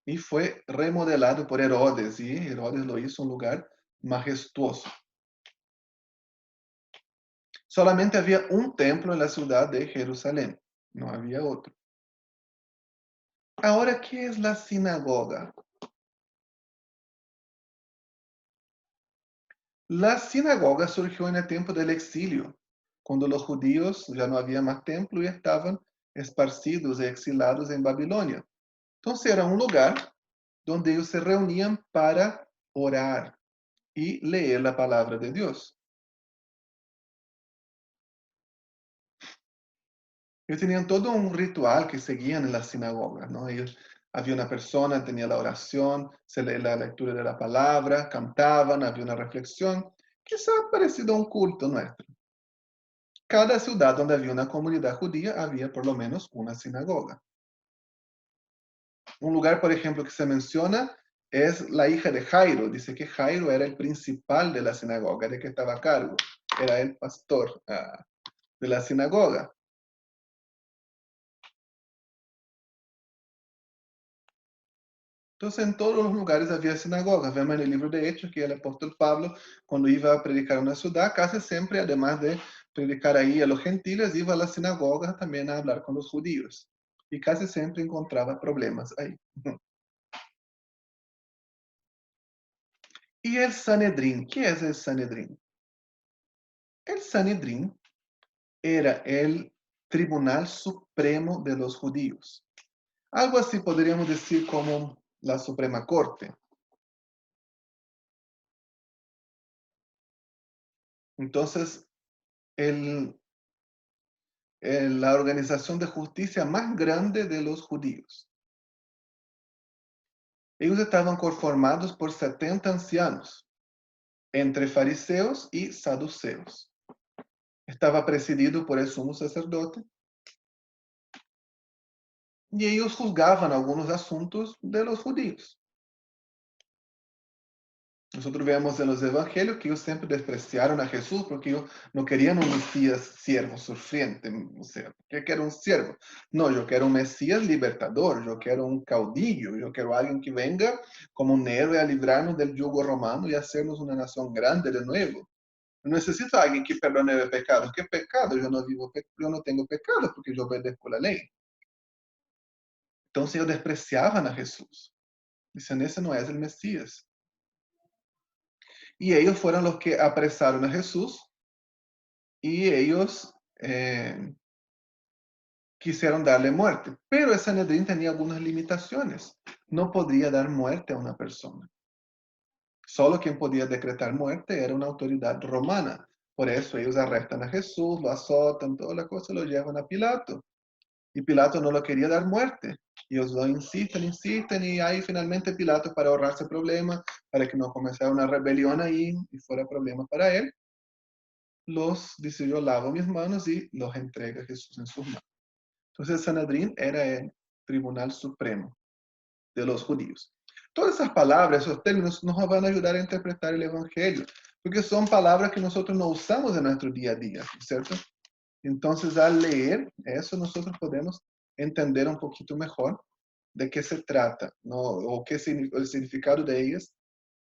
y fue remodelado por Herodes, y Herodes lo hizo un lugar majestuoso. Solamente había un templo en la ciudad de Jerusalén, no había otro. Ahora, ¿qué es la sinagoga? La sinagoga surgió en el tiempo del exilio, cuando los judíos ya no había más templo y estaban esparcidos y exilados en Babilonia. Entonces era un lugar donde ellos se reunían para orar y leer la palabra de Dios. Ellos tenían todo un ritual que seguían en la sinagoga, ¿no? Había una persona, tenía la oración, la lectura de la palabra, cantaban, había una reflexión, quizá parecido a un culto nuestro. Cada ciudad donde había una comunidad judía había por lo menos una sinagoga. Un lugar, por ejemplo, que se menciona es la hija de Jairo. Dice que Jairo era el principal de la sinagoga, de que estaba a cargo. era el pastor de la sinagoga. Entonces, en todos los lugares había sinagogas. Vemos en el libro de Hechos que el apóstol Pablo, cuando iba a predicar en una ciudad, casi siempre, además de predicar ahí a los gentiles, iba a las sinagogas también a hablar con los judíos. Y casi siempre encontraba problemas ahí. Y el Sanedrín, ¿qué es el Sanedrín? El Sanedrín era el Tribunal Supremo de los Judíos. Algo así podríamos decir como la Suprema Corte. Entonces, la organización de justicia más grande de los judíos. Ellos estaban conformados por 70 ancianos, entre fariseos y saduceos. Estaba presidido por el sumo sacerdote y ellos juzgaban algunos asuntos de los judíos. Nosotros vemos en los evangelios que ellos siempre despreciaron a Jesús porque ellos no querían un Mesías siervo, sufriente. O sea, ¿qué quiero un siervo? No, yo quiero un Mesías libertador, yo quiero un caudillo, yo quiero alguien que venga como un héroe a librarnos del yugo romano y hacernos una nación grande de nuevo. No necesito a alguien que perdone de pecados. ¿Qué pecado? Yo no tengo pecados porque yo obedezco la ley. Entonces ellos despreciaban a Jesús. Dicen, ese no es el Mesías. Y ellos fueron los que apresaron a Jesús y ellos quisieron darle muerte. Pero el Sanedrín tenía algunas limitaciones. No podría dar muerte a una persona. Solo quien podía decretar muerte era una autoridad romana. Por eso ellos arrestan a Jesús, lo azotan, toda la cosa, lo llevan a Pilato. Y Pilato no lo quería dar muerte. Y ellos lo insisten, insisten, y ahí finalmente Pilato, para ahorrarse problemas, para que no comenzara una rebelión ahí y fuera problema para él, los dice, yo lavo mis manos y los entrega a Jesús en sus manos. Entonces el Sanedrín era el tribunal supremo de los judíos. Todas esas palabras, esos términos nos van a ayudar a interpretar el Evangelio, porque son palabras que nosotros no usamos en nuestro día a día, ¿cierto? Entonces al leer eso nosotros podemos entender un poquito mejor de qué se trata, ¿no? O qué el significado de ellas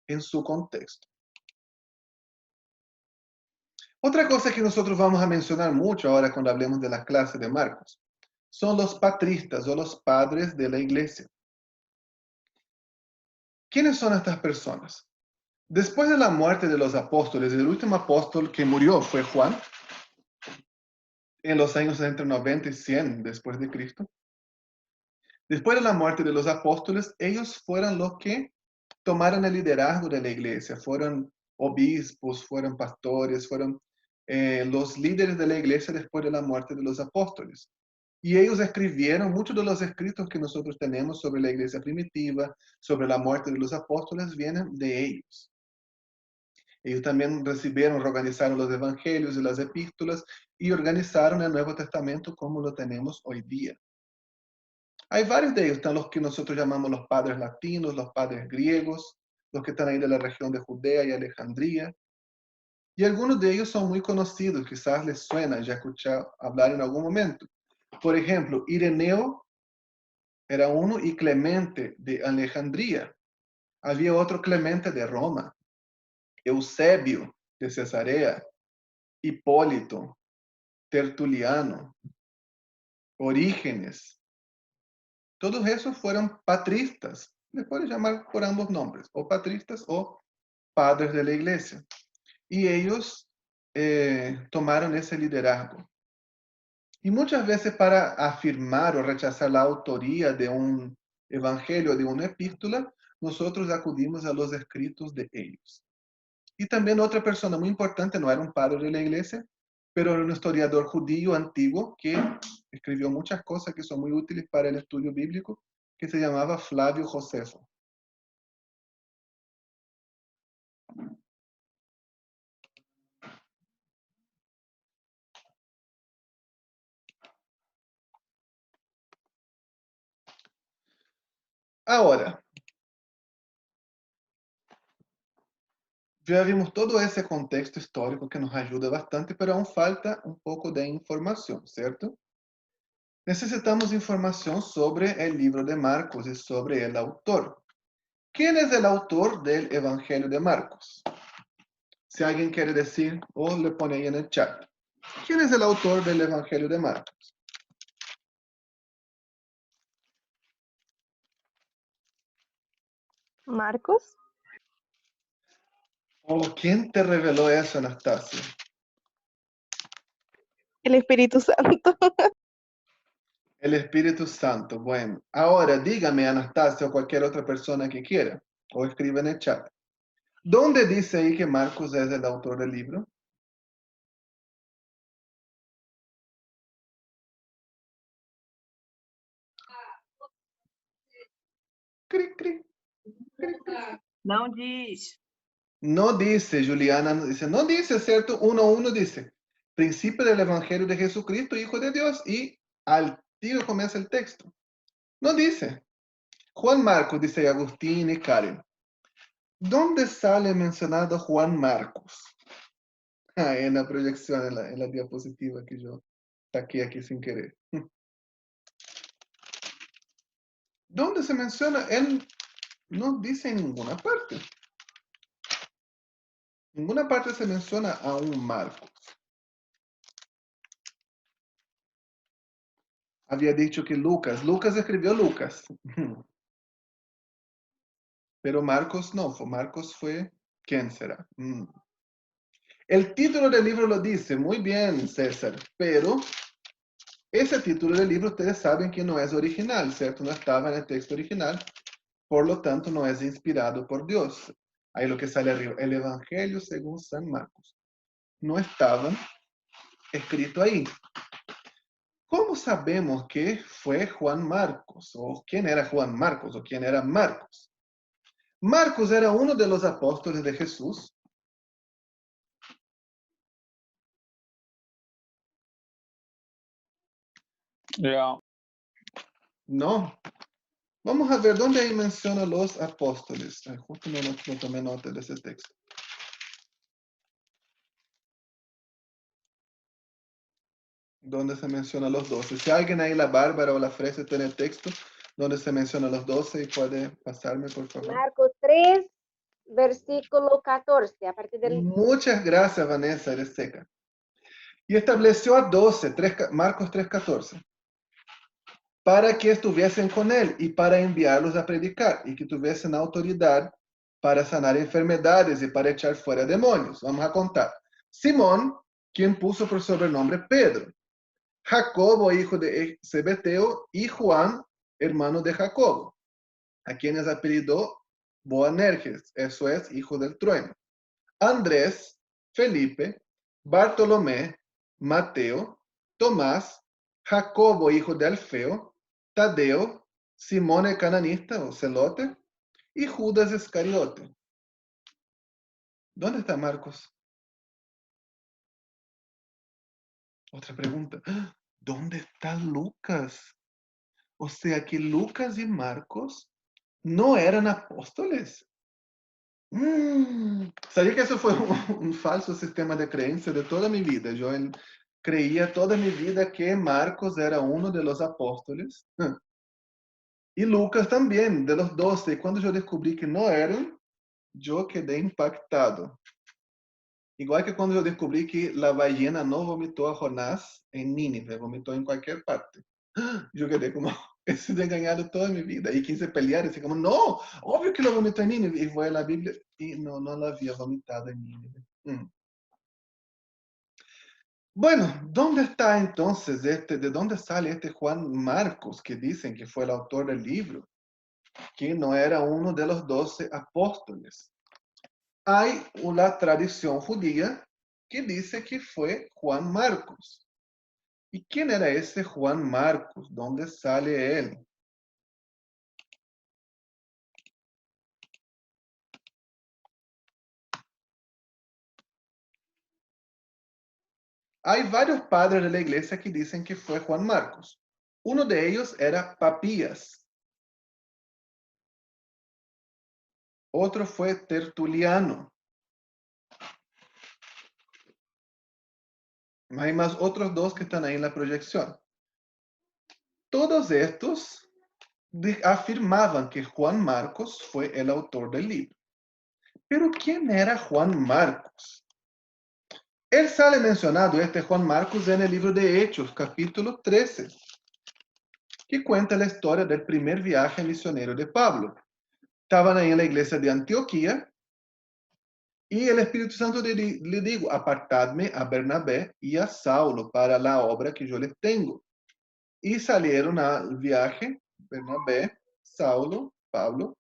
en su contexto. Otra cosa que nosotros vamos a mencionar mucho ahora cuando hablemos de la clase de Marcos son los patristas o los padres de la iglesia. ¿Quiénes son estas personas? Después de la muerte de los apóstoles, el último apóstol que murió fue Juan, en los años entre 90 y 100 después de Cristo. Después de la muerte de los apóstoles, ellos fueron los que tomaron el liderazgo de la iglesia, fueron obispos, fueron pastores, fueron los líderes de la iglesia después de la muerte de los apóstoles. Y ellos escribieron muchos de los escritos que nosotros tenemos sobre la iglesia primitiva, sobre la muerte de los apóstoles, vienen de ellos. Ellos también recibieron, organizaron los evangelios y las epístolas y organizaron el Nuevo Testamento como lo tenemos hoy día. Hay varios de ellos, están los que nosotros llamamos los padres latinos, los padres griegos, los que están ahí de la región de Judea y Alejandría. Y algunos de ellos son muy conocidos, quizás les suena, ya escuché hablar en algún momento. Por ejemplo, Ireneo era uno y Clemente de Alejandría. Había otro Clemente de Roma, Eusebio de Cesarea, Hipólito, Tertuliano, Orígenes. Todos esos fueron patristas. Les puede llamar por ambos nombres, o patristas o padres de la iglesia. Y ellos tomaron ese liderazgo. Y muchas veces para afirmar o rechazar la autoría de un evangelio, de una epístola, nosotros acudimos a los escritos de ellos. Y también otra persona muy importante, no era un padre de la iglesia, pero era un historiador judío antiguo que escribió muchas cosas que son muy útiles para el estudio bíblico, que se llamaba Flavio Josefo. Ahora, Ya vimos todo ese contexto histórico que nos ayuda bastante, pero aún falta un poco de información, ¿cierto? Necesitamos información sobre el libro de Marcos y sobre el autor. ¿Quién es el autor del Evangelio de Marcos? Si alguien quiere decir, o le pone ahí en el chat. ¿Quién es el autor del Evangelio de Marcos? Marcos. ¿O quién te reveló eso, Anastasia? El Espíritu Santo. El Espíritu Santo. Bueno, ahora dígame, Anastasia, o cualquier otra persona que quiera, o escriba en el chat. ¿Dónde dice ahí que Marcos es el autor del libro? Cri, cri, cri, cri. Não diz. No dice, Juliana, no dice, ¿cierto? 1:1 dice, principio del Evangelio de Jesucristo, Hijo de Dios, y al tiro comienza el texto. No dice. Juan Marcos, dice Agustín y Karen. ¿Dónde sale mencionado Juan Marcos? En la proyección, en la diapositiva que yo saqué aquí sin querer. ¿Dónde se menciona? Él no dice en ninguna parte. En ninguna parte se menciona a un Marcos. Había dicho que Lucas escribió Lucas. Pero Marcos no, Marcos fue, ¿quién será? El título del libro lo dice, muy bien, César, pero ese título del libro ustedes saben que no es original, ¿cierto? No estaba en el texto original, por lo tanto no es inspirado por Dios. Ahí lo que sale arriba, el Evangelio según San Marcos. No estaba escrito ahí. ¿Cómo sabemos que fue Juan Marcos? ¿O quién era Juan Marcos? ¿O quién era Marcos? Marcos era uno de los apóstoles de Jesús. Ja. No. Vamos a ver dónde ahí menciona los apóstoles. Justo no tomé nota de ese texto. Donde se menciona los 12. Si alguien ahí, la Bárbara o la Fresa, tiene el texto donde se menciona los 12 y puede pasarme, por favor. Marcos 3, versículo 14, a partir del... Muchas gracias, Vanessa, eres seca. Y estableció a 12, Marcos 3:14, para que estuviesen con él y para enviarlos a predicar y que tuviesen autoridad para sanar enfermedades y para echar fuera demonios. Vamos a contar. Simón, quien puso por sobrenombre Pedro. Jacobo, hijo de Zebedeo, y Juan, hermano de Jacobo, a quienes apellidó Boanerges, eso es, hijo del trueno. Andrés, Felipe, Bartolomé, Mateo, Tomás, Jacobo, hijo de Alfeo, Tadeo, Simón el cananista o celote, y Judas Iscariote. ¿Dónde está Marcos? Otra pregunta. ¿Dónde está Lucas? O sea que Lucas y Marcos no eran apóstoles. Sabía que eso fue un falso sistema de creencia de toda mi vida. Yo creía toda mi vida que Marcos era uno de los apóstoles. Y Lucas también, de los 12. Y cuando yo descubrí que no eran, yo quedé impactado. Igual que cuando yo descubrí que la ballena no vomitó a Jonás en Nínive, vomitó en cualquier parte. Yo quedé como, eso de engañado toda mi vida. Y quise pelear, y así como, no, obvio que lo vomitó en Nínive. Y fue a la Biblia y no, no la había vomitado en Nínive. Bueno, ¿dónde está entonces de dónde sale este Juan Marcos que dicen que fue el autor del libro? Que no era uno de los 12 apóstoles. Hay una tradición judía que dice que fue Juan Marcos. ¿Y quién era ese Juan Marcos? ¿Dónde sale él? Hay varios padres de la iglesia que dicen que fue Juan Marcos. Uno de ellos era Papías. Otro fue Tertuliano. Hay más otros dos que están ahí en la proyección. Todos estos afirmaban que Juan Marcos fue el autor del libro. Pero ¿quién era Juan Marcos? Él sale mencionado, este Juan Marcos, en el libro de Hechos, capítulo 13, que cuenta la historia del primer viaje misionero de Pablo. Estaban ahí en la iglesia de Antioquía y el Espíritu Santo le dijo, apartadme a Bernabé y a Saulo para la obra que yo les tengo. Y salieron al viaje Bernabé, Saulo, Pablo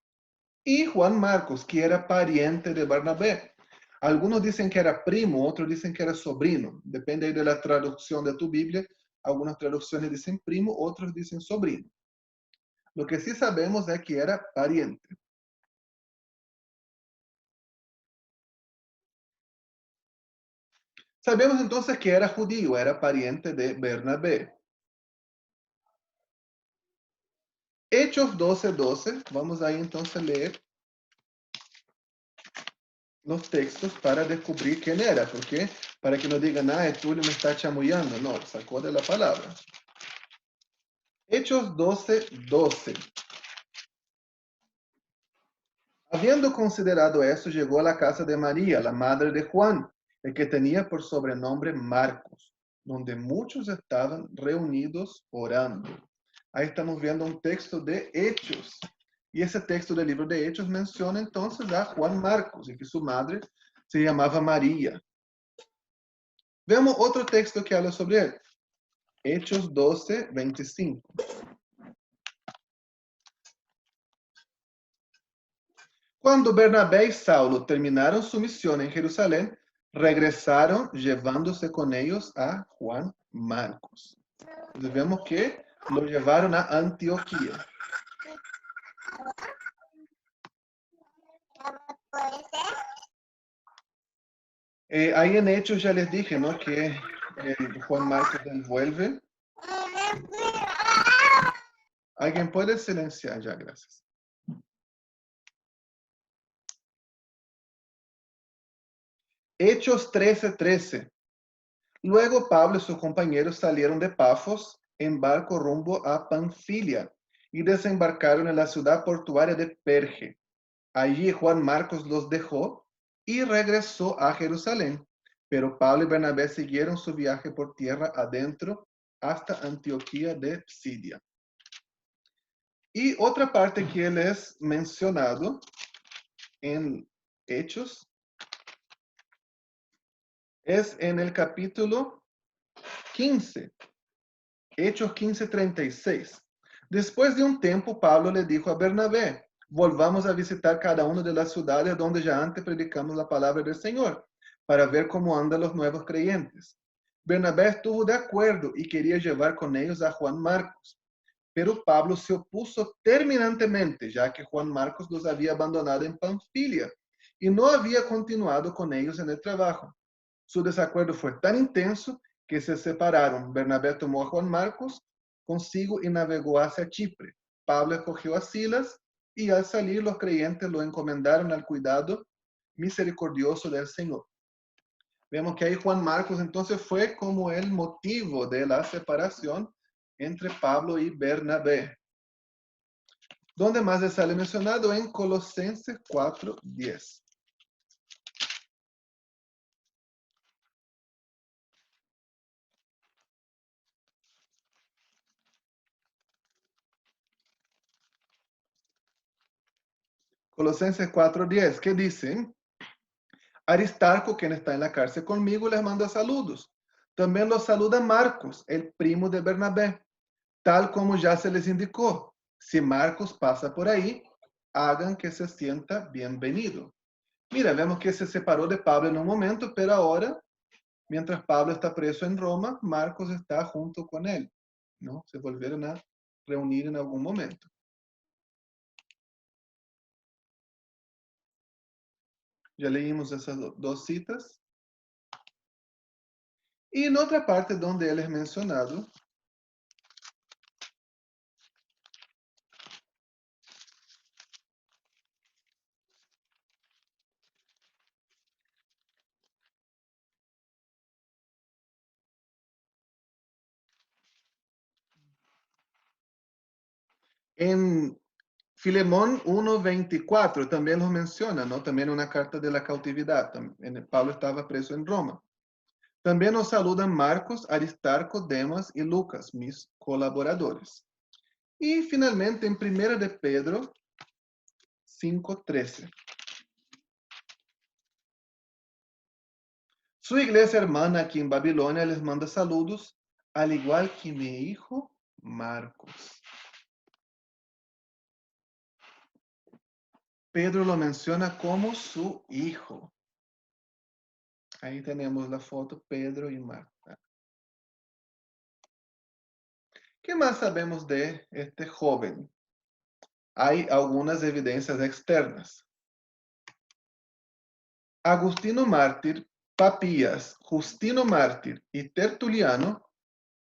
y Juan Marcos, que era pariente de Bernabé. Algunos dicen que era primo, otros dicen que era sobrino. Depende ahí de la traducción de tu Biblia. Algunas traducciones dicen primo, otros dicen sobrino. Lo que sí sabemos es que era pariente. Sabemos entonces que era judío, era pariente de Bernabé. Hechos 12:12, vamos ahí entonces a leer los textos para descubrir quién era, porque para que no digan, Tulio me está chamullando, no, sacó de la palabra. Hechos 12:12. Habiendo considerado esto, llegó a la casa de María, la madre de Juan, el que tenía por sobrenombre Marcos, donde muchos estaban reunidos orando. Ahí estamos viendo un texto de Hechos. Y ese texto del libro de Hechos menciona entonces a Juan Marcos y que su madre se llamaba María. Veamos otro texto que habla sobre él. Hechos 12:25. Cuando Bernabé y Saulo terminaron su misión en Jerusalén, regresaron llevándose con ellos a Juan Marcos. Entonces vemos que lo llevaron a Antioquía. Ahí en Hechos ya les dije, ¿no? Que Juan Marcos envuelve. ¿Alguien puede silenciar ya? Gracias. Hechos 13:13. Luego Pablo y sus compañeros salieron de Pafos en barco rumbo a Panfilia y desembarcaron en la ciudad portuaria de Perge. Allí Juan Marcos los dejó y regresó a Jerusalén, pero Pablo y Bernabé siguieron su viaje por tierra adentro hasta Antioquía de Psidia. Y otra parte que él es mencionado en Hechos es en el capítulo 15, Hechos 15:36. Después de un tiempo, Pablo le dijo a Bernabé, volvamos a visitar cada una de las ciudades donde ya antes predicamos la palabra del Señor, para ver cómo andan los nuevos creyentes. Bernabé estuvo de acuerdo y quería llevar con ellos a Juan Marcos, pero Pablo se opuso terminantemente, ya que Juan Marcos los había abandonado en Panfilia y no había continuado con ellos en el trabajo. Su desacuerdo fue tan intenso que se separaron. Bernabé tomó a Juan Marcos consigo y navegó hacia Chipre. Pablo escogió a Silas y al salir los creyentes lo encomendaron al cuidado misericordioso del Señor. Vemos que ahí Juan Marcos entonces fue como el motivo de la separación entre Pablo y Bernabé. ¿Dónde más le sale mencionado? En Colosenses 4:10. Colosenses 4:10, ¿qué dice? Aristarco, quien está en la cárcel conmigo, les manda saludos. También los saluda Marcos, el primo de Bernabé, tal como ya se les indicó. Si Marcos pasa por ahí, hagan que se sienta bienvenido. Mira, vemos que se separó de Pablo en un momento, pero ahora, mientras Pablo está preso en Roma, Marcos está junto con él, ¿no? Se volvieron a reunir en algún momento. Ya leímos esas dos citas. Y en otra parte donde él es mencionado, En Filemón 1:24 también lo menciona, ¿no? También una carta de la cautividad. Pablo estaba preso en Roma. También nos saludan Marcos, Aristarco, Demas y Lucas, mis colaboradores. Y finalmente en 1 de Pedro 5:13. Su iglesia hermana aquí en Babilonia les manda saludos, al igual que mi hijo Marcos. Pedro lo menciona como su hijo. Ahí tenemos la foto, Pedro y Marta. ¿Qué más sabemos de este joven? Hay algunas evidencias externas. Agustino Mártir, Papías, Justino Mártir y Tertuliano,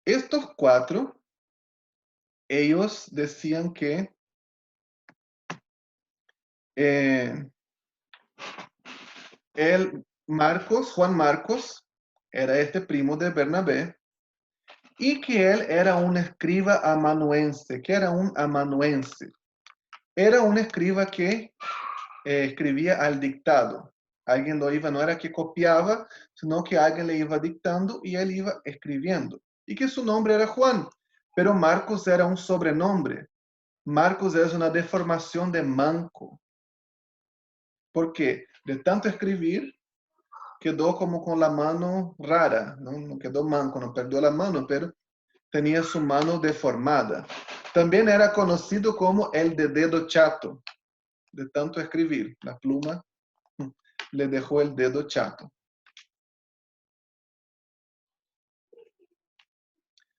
estos cuatro, ellos decían que Juan Marcos, era este primo de Bernabé, y que él era un escriba amanuense. ¿Qué era un amanuense? Era un escriba que escribía al dictado. Alguien lo iba, no era que copiaba, sino que alguien le iba dictando y él iba escribiendo. Y que su nombre era Juan, pero Marcos era un sobrenombre. Marcos es una deformación de manco. Porque de tanto escribir, quedó como con la mano rara, no quedó manco, no perdió la mano, pero tenía su mano deformada. También era conocido como el de dedo chato, de tanto escribir. La pluma le dejó el dedo chato.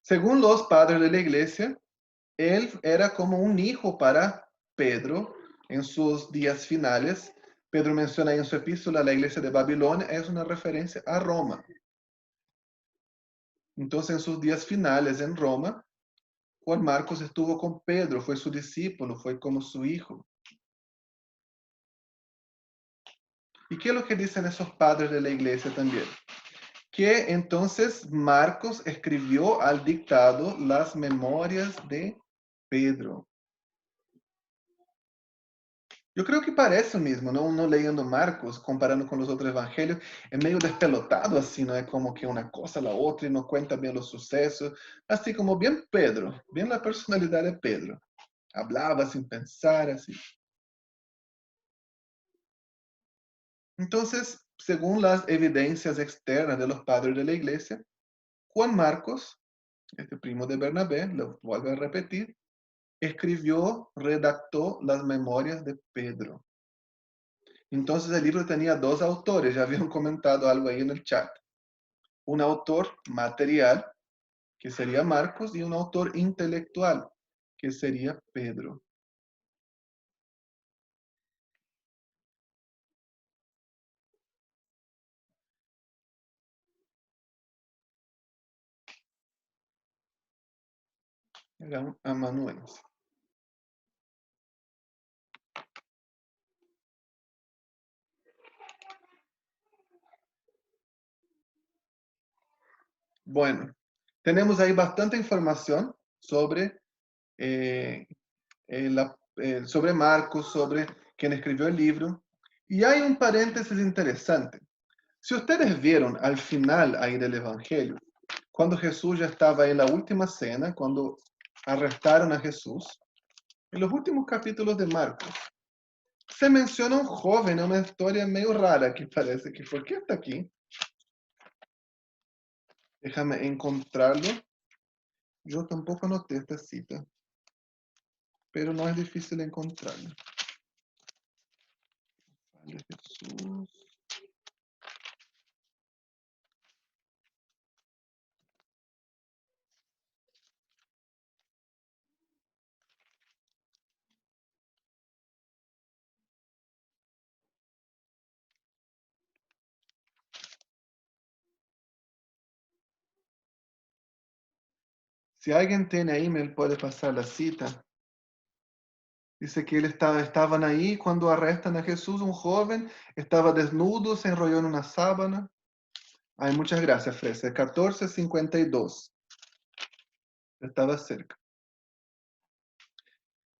Según los padres de la iglesia, él era como un hijo para Pedro en sus días finales. Pedro menciona en su epístola, la iglesia de Babilonia es una referencia a Roma. Entonces, en sus días finales en Roma, Juan Marcos estuvo con Pedro, fue su discípulo, fue como su hijo. ¿Y qué es lo que dicen esos padres de la iglesia también? Que entonces Marcos escribió al dictado las memorias de Pedro. Yo creo que parece mismo, ¿no? Uno leyendo Marcos, comparando con los otros evangelios, es medio despelotado así, ¿no? Es como que una cosa, la otra, y no cuenta bien los sucesos. Así como bien Pedro, bien la personalidad de Pedro. Hablaba sin pensar, así. Entonces, según las evidencias externas de los padres de la iglesia, Juan Marcos, este primo de Bernabé, lo vuelvo a repetir, escribió, redactó las memorias de Pedro. Entonces el libro tenía dos autores, ya habían comentado algo ahí en el chat. Un autor material, que sería Marcos, y un autor intelectual, que sería Pedro. Era un amanuense. Bueno, tenemos ahí bastante información sobre, sobre Marcos, sobre quien escribió el libro. Y hay un paréntesis interesante. Si ustedes vieron al final ahí del Evangelio, cuando Jesús ya estaba en la última cena, cuando arrestaron a Jesús, en los últimos capítulos de Marcos, se menciona un joven, una historia medio rara que parece que, ¿por qué está aquí? Déjame encontrarlo. Yo tampoco anoté esta cita, pero no es difícil encontrarlo. Vale, Jesús. Si alguien tiene ahí, me puede pasar la cita. Dice que estaban ahí cuando arrestan a Jesús, un joven, estaba desnudo, se enrolló en una sábana. Ay, muchas gracias, Fresa. 14:52. Estaba cerca.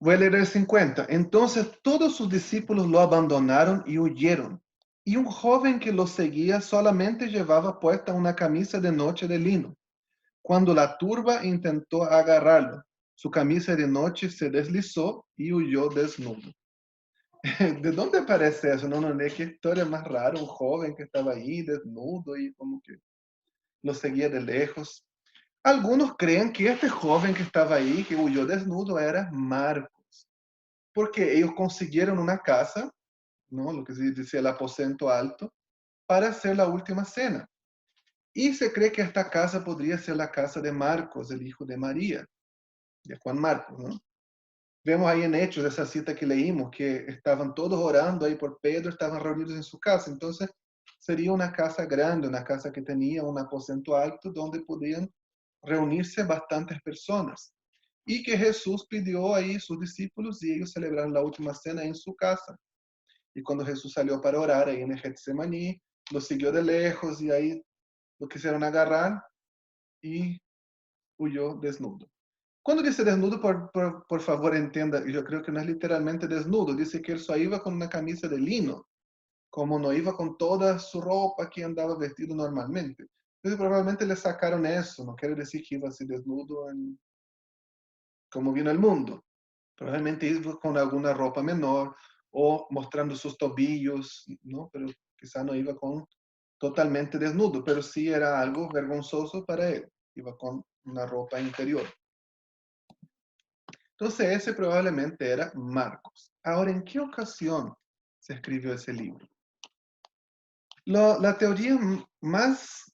Voy a leer el 50. Entonces todos sus discípulos lo abandonaron y huyeron. Y un joven que lo seguía solamente llevaba puesta una camisa de noche de lino. Cuando la turba intentó agarrarlo, su camisa de noche se deslizó y huyó desnudo. ¿De dónde aparece eso? No, qué historia más rara. Un joven que estaba ahí desnudo y como que lo seguía de lejos. Algunos creen que este joven que estaba ahí, que huyó desnudo, era Marcos, porque ellos consiguieron una casa, ¿no? Lo que se dice el aposento alto, para hacer la última cena. Y se cree que esta casa podría ser la casa de Marcos, el hijo de María, de Juan Marcos, ¿no? Vemos ahí en Hechos, esa cita que leímos, que estaban todos orando ahí por Pedro, estaban reunidos en su casa. Entonces, sería una casa grande, una casa que tenía un aposento alto donde podían reunirse bastantes personas. Y que Jesús pidió ahí sus discípulos y ellos celebraron la última cena en su casa. Y cuando Jesús salió para orar ahí en el Getsemaní, lo siguió de lejos y ahí lo quisieron agarrar y huyó desnudo. Cuando dice desnudo, por favor entienda, yo creo que no es literalmente desnudo, dice que él solo iba con una camisa de lino, como no iba con toda su ropa que andaba vestido normalmente. Entonces probablemente le sacaron eso, no quiere decir que iba así desnudo como vino el mundo. Probablemente iba con alguna ropa menor o mostrando sus tobillos, ¿no? Pero quizá no iba con totalmente desnudo, pero sí era algo vergonzoso para él. Iba con una ropa interior. Entonces ese probablemente era Marcos. Ahora, ¿en qué ocasión se escribió ese libro? La teoría más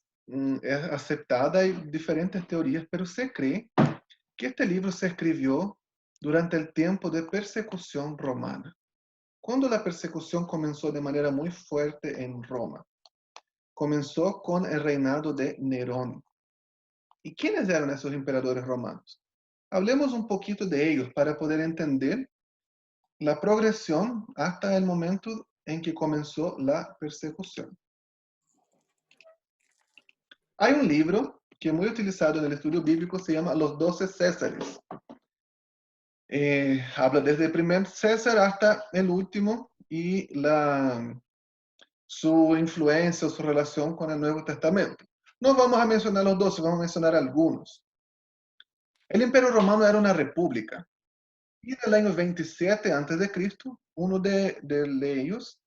aceptada, hay diferentes teorías, pero se cree que este libro se escribió durante el tiempo de persecución romana, cuando la persecución comenzó de manera muy fuerte en Roma. Comenzó con el reinado de Nerón. ¿Y quiénes eran esos emperadores romanos? Hablemos un poquito de ellos para poder entender la progresión hasta el momento en que comenzó la persecución. Hay un libro que es muy utilizado en el estudio bíblico, se llama Los 12 Césares. Habla desde el primer César hasta el último y su influencia, su relación con el Nuevo Testamento. No vamos a mencionar los 12, vamos a mencionar algunos. El Imperio Romano era una república. Y en el año 27 a.C., uno de ellos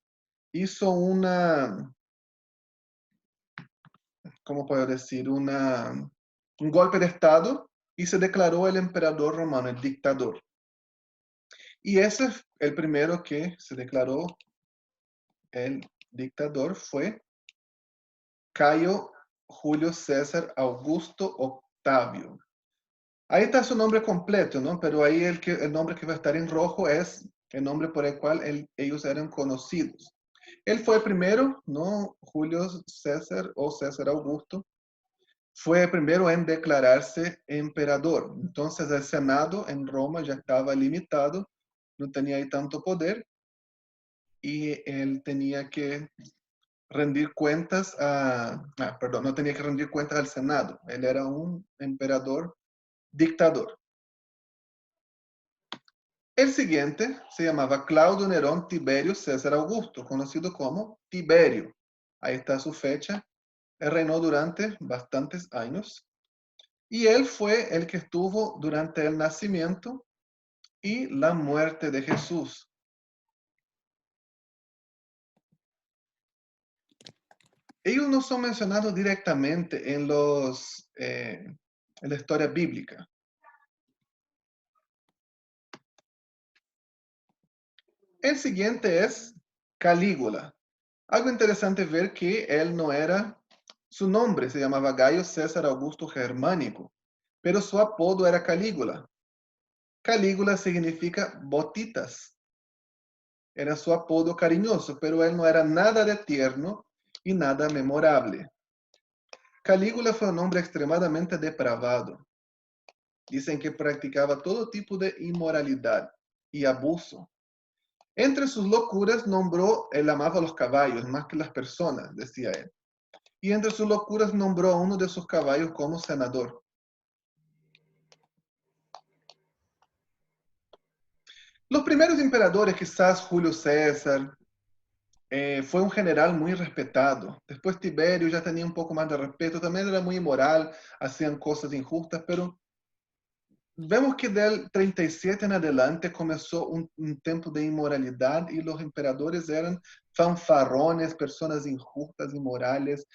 hizo ¿cómo puedo decir? Un golpe de Estado y se declaró el emperador romano, el dictador. Y ese, el primero que se declaró el dictador fue Cayo Julio César Augusto Octavio. Ahí está su nombre completo, ¿no? Pero ahí el nombre que va a estar en rojo es el nombre por el cual ellos eran conocidos. Él fue el primero, ¿no? Julio César o César Augusto, fue el primero en declararse emperador. Entonces el Senado en Roma ya estaba limitado, no tenía ahí tanto poder y él tenía que rendir cuentas perdón, no tenía que rendir cuentas al Senado. Él era un emperador dictador. El siguiente se llamaba Claudio Nerón Tiberio César Augusto, conocido como Tiberio. Ahí está su fecha. Él reinó durante bastantes años. Y él fue el que estuvo durante el nacimiento y la muerte de Jesús. Ellos no son mencionados directamente en la historia bíblica. El siguiente es Calígula. Algo interesante ver que él no era, su nombre se llamaba Gaio César Augusto Germánico, pero su apodo era Calígula. Calígula significa botitas. Era su apodo cariñoso, pero él no era nada de tierno y nada memorable. Calígula fue un hombre extremadamente depravado. Dicen que practicaba todo tipo de inmoralidad y abuso. Entre sus locuras él amaba a los caballos más que las personas, decía él. Y entre sus locuras nombró a uno de sus caballos como senador. Los primeros emperadores, quizás Julio César, fue un general muy respetado. Después Tiberio ya tenía un poco más de respeto, también era muy inmoral, hacían cosas injustas, pero vemos que del 37 en adelante comenzó un tiempo de inmoralidad y los emperadores eran fanfarrones, personas injustas, inmorales,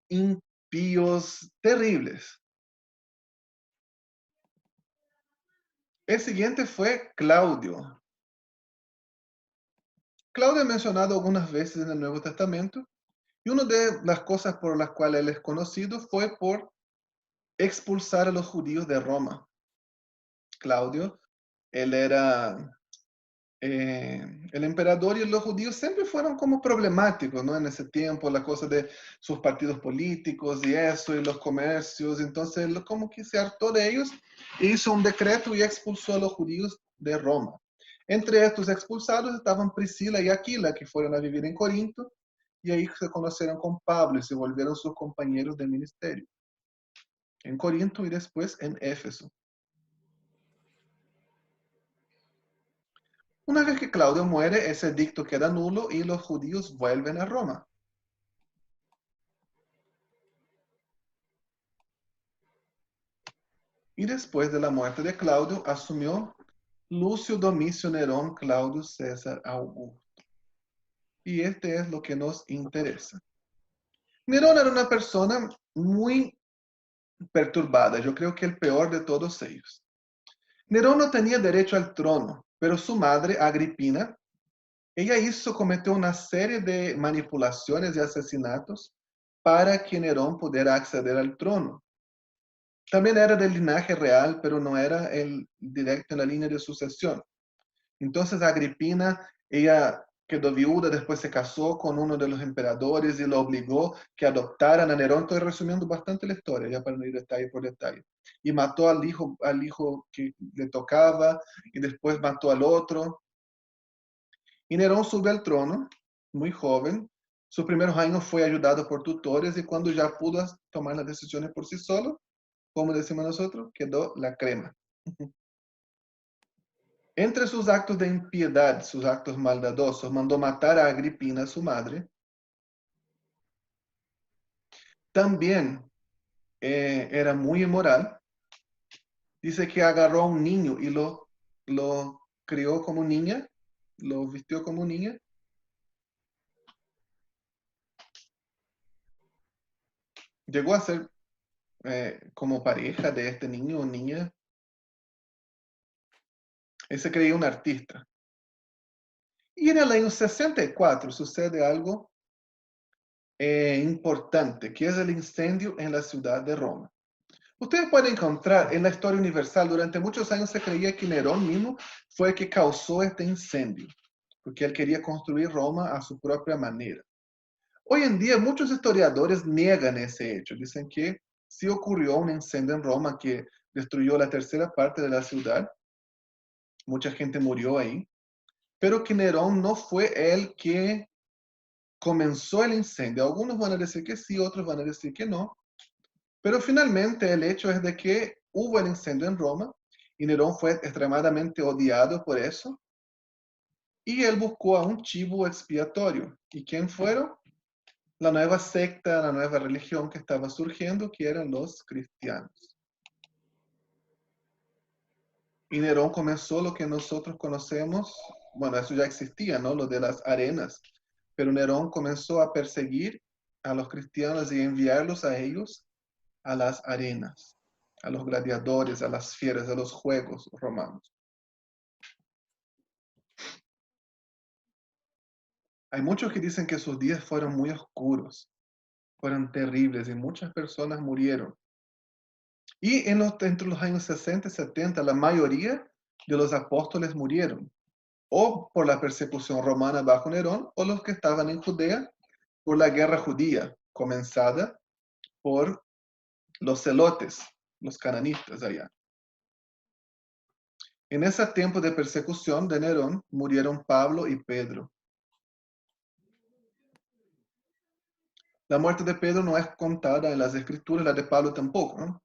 impíos, terribles. El siguiente fue Claudio. Claudio es mencionado algunas veces en el Nuevo Testamento y una de las cosas por las cuales él es conocido fue por expulsar a los judíos de Roma. Claudio, él era el emperador y los judíos siempre fueron como problemáticos, ¿no? En ese tiempo, la cosa de sus partidos políticos y eso, y los comercios. Entonces, él como que se hartó de ellos, hizo un decreto y expulsó a los judíos de Roma. Entre estos expulsados estaban Priscila y Aquila, que fueron a vivir en Corinto, y ahí se conocieron con Pablo y se volvieron sus compañeros de ministerio. En Corinto y después en Éfeso. Una vez que Claudio muere, ese edicto queda nulo y los judíos vuelven a Roma. Y después de la muerte de Claudio, asumió Lucio Domicio Nerón Claudio César Augusto. Y este es lo que nos interesa. Nerón era una persona muy perturbada, yo creo que el peor de todos ellos. Nerón no tenía derecho al trono, pero su madre, Agripina, ella cometió una serie de manipulaciones y asesinatos para que Nerón pudiera acceder al trono. También era del linaje real, pero no era el directo en la línea de sucesión. Entonces Agripina, ella quedó viuda, después se casó con uno de los emperadores y lo obligó que adoptaran a Nerón. Estoy resumiendo bastante la historia, ya para no ir detalle por detalle. Y mató al hijo que le tocaba y después mató al otro. Y Nerón sube al trono, muy joven. Sus primeros años fue ayudado por tutores y cuando ya pudo tomar las decisiones por sí solo, como decimos nosotros, quedó la crema. Entre sus actos de impiedad, sus actos maldadosos, mandó matar a Agripina, su madre. También era muy inmoral. Dice que agarró a un niño y lo crió como niña, lo vistió como niña. Llegó a ser como pareja de este niño o niña. Él se creía un artista. Y en el año 64 sucede algo importante, que es el incendio en la ciudad de Roma. Ustedes pueden encontrar en la historia universal, durante muchos años se creía que Nerón mismo fue el que causó este incendio, porque él quería construir Roma a su propia manera. Hoy en día muchos historiadores niegan ese hecho, dicen que sí ocurrió un incendio en Roma que destruyó la tercera parte de la ciudad, mucha gente murió ahí, pero que Nerón no fue el que comenzó el incendio. Algunos van a decir que sí, otros van a decir que no, pero finalmente el hecho es de que hubo el incendio en Roma y Nerón fue extremadamente odiado por eso y él buscó a un chivo expiatorio. ¿Y quién fueron? La nueva secta, la nueva religión que estaba surgiendo, que eran los cristianos. Y Nerón comenzó lo que nosotros conocemos, bueno, eso ya existía, ¿no? Lo de las arenas, pero Nerón comenzó a perseguir a los cristianos y enviarlos a ellos a las arenas, a los gladiadores, a las fieras, a los juegos romanos. Hay muchos que dicen que sus días fueron muy oscuros, fueron terribles y muchas personas murieron. Y entre los años 60 y 70, la mayoría de los apóstoles murieron, o por la persecución romana bajo Nerón, o los que estaban en Judea por la guerra judía, comenzada por los celotes, los cananistas allá. En ese tiempo de persecución de Nerón murieron Pablo y Pedro. La muerte de Pedro no es contada en las escrituras, la de Pablo tampoco, ¿no?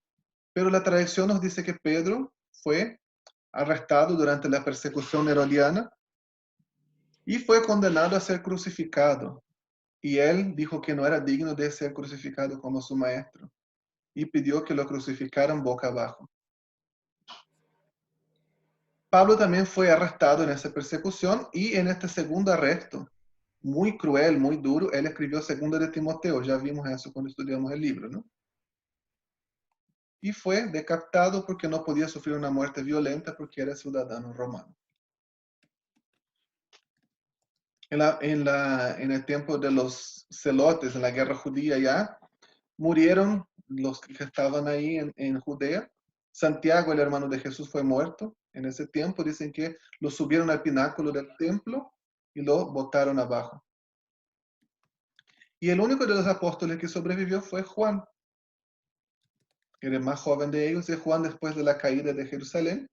Pero la tradición nos dice que Pedro fue arrestado durante la persecución herodiana y fue condenado a ser crucificado. Y él dijo que no era digno de ser crucificado como su maestro y pidió que lo crucificaran boca abajo. Pablo también fue arrestado en esa persecución y en este segundo arresto, muy cruel, muy duro, él escribió Segunda de Timoteo, ya vimos eso cuando estudiamos el libro, ¿no? Y fue decapitado porque no podía sufrir una muerte violenta porque era ciudadano romano. En el tiempo de los celotes, en la guerra judía ya, murieron los que estaban ahí en Judea. Santiago, el hermano de Jesús, fue muerto. En ese tiempo dicen que lo subieron al pináculo del templo y lo botaron abajo. Y el único de los apóstoles que sobrevivió fue Juan. Era el más joven de ellos, y Juan, después de la caída de Jerusalén,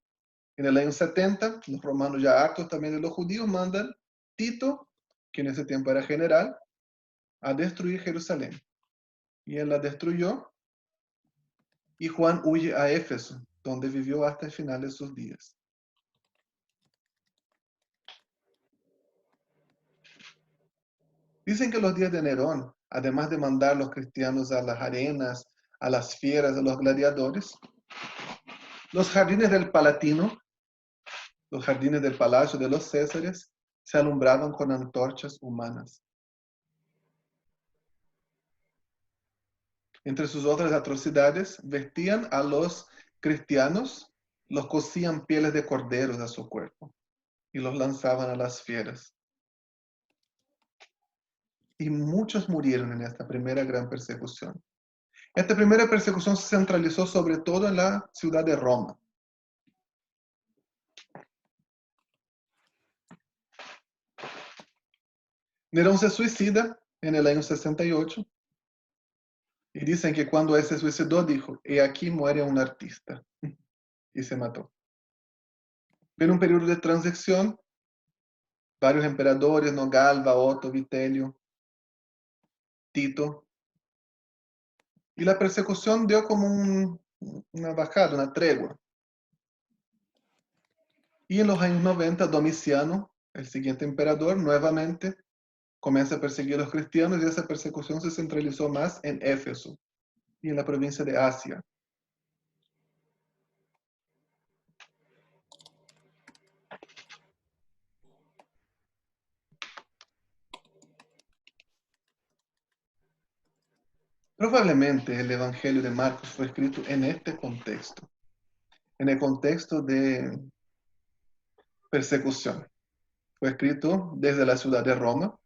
en el año 70, los romanos ya hartos también de los judíos mandan Tito, que en ese tiempo era general, a destruir Jerusalén. Y él la destruyó, y Juan huye a Éfeso, donde vivió hasta el final de sus días. Dicen que los días de Nerón, además de mandar a los cristianos a las arenas, a las fieras, a los gladiadores, los jardines del Palatino, los jardines del palacio de los Césares, se alumbraban con antorchas humanas. Entre sus otras atrocidades, vestían a los cristianos, los cosían pieles de corderos a su cuerpo y los lanzaban a las fieras. Y muchos murieron en esta primera gran persecución. Esta primera persecución se centralizó sobre todo en la ciudad de Roma. Nerón se suicida en el año 68 y dicen que cuando él se suicidó dijo, "He aquí muere un artista", y se mató. En un periodo de transición, varios emperadores, ¿no? Galba, Otto, Vitelio, Tito, y la persecución dio como una bajada, una tregua. Y en los años 90, Domiciano, el siguiente emperador, nuevamente comienza a perseguir a los cristianos y esa persecución se centralizó más en Éfeso y en la provincia de Asia. Probablemente el Evangelio de Marcos fue escrito en este contexto, en el contexto de persecución. Fue escrito desde la ciudad de Roma,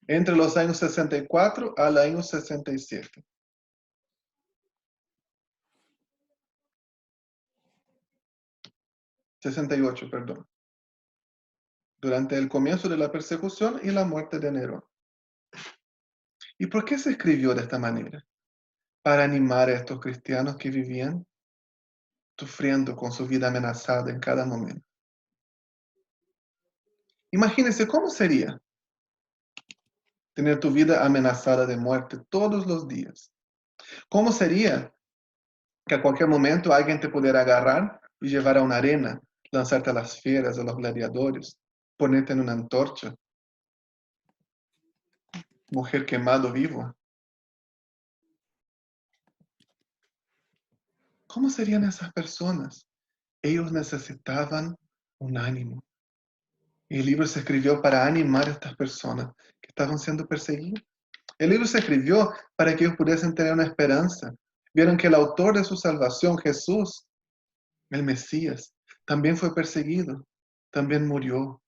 entre los años 64 al año 67. 68, perdón. Durante el comienzo de la persecución y la muerte de Nerón. ¿Y por qué se escribió de esta manera? Para animar a estos cristianos que vivían sufriendo con su vida amenazada en cada momento. Imagínense cómo sería tener tu vida amenazada de muerte todos los días. ¿Cómo sería que a cualquier momento alguien te pudiera agarrar y llevar a una arena, lanzarte a las fieras, a los gladiadores, ponerte en una antorcha, mujer quemado vivo? ¿Cómo serían esas personas? Ellos necesitaban un ánimo. Y el libro se escribió para animar a estas personas que estaban siendo perseguidas. El libro se escribió para que ellos pudiesen tener una esperanza. Vieron que el autor de su salvación, Jesús, el Mesías, también fue perseguido, también murió.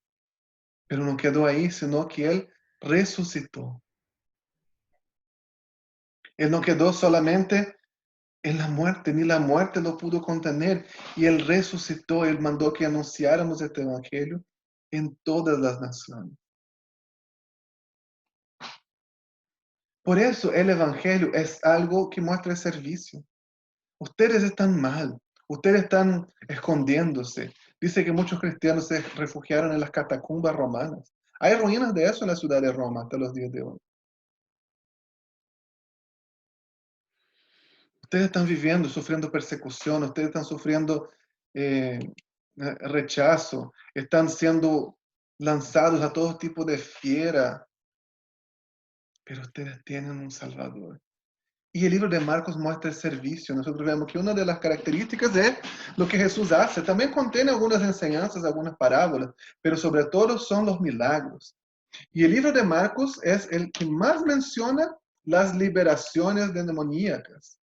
Pero no quedó ahí, sino que Él resucitó. Él no quedó solamente en la muerte, ni la muerte lo pudo contener. Y Él resucitó, Él mandó que anunciáramos este Evangelio en todas las naciones. Por eso el Evangelio es algo que muestra el servicio. Ustedes están mal, ustedes están escondiéndose. Dice que muchos cristianos se refugiaron en las catacumbas romanas. Hay ruinas de eso en la ciudad de Roma hasta los días de hoy. Ustedes están viviendo, sufriendo persecución, ustedes están sufriendo eh, rechazo, están siendo lanzados a todo tipo de fiera, pero ustedes tienen un Salvador. Y el libro de Marcos muestra el servicio. Nosotros vemos que una de las características es lo que Jesús hace. También contiene algunas enseñanzas, algunas parábolas, pero sobre todo son los milagros. Y el libro de Marcos es el que más menciona las liberaciones demoníacas,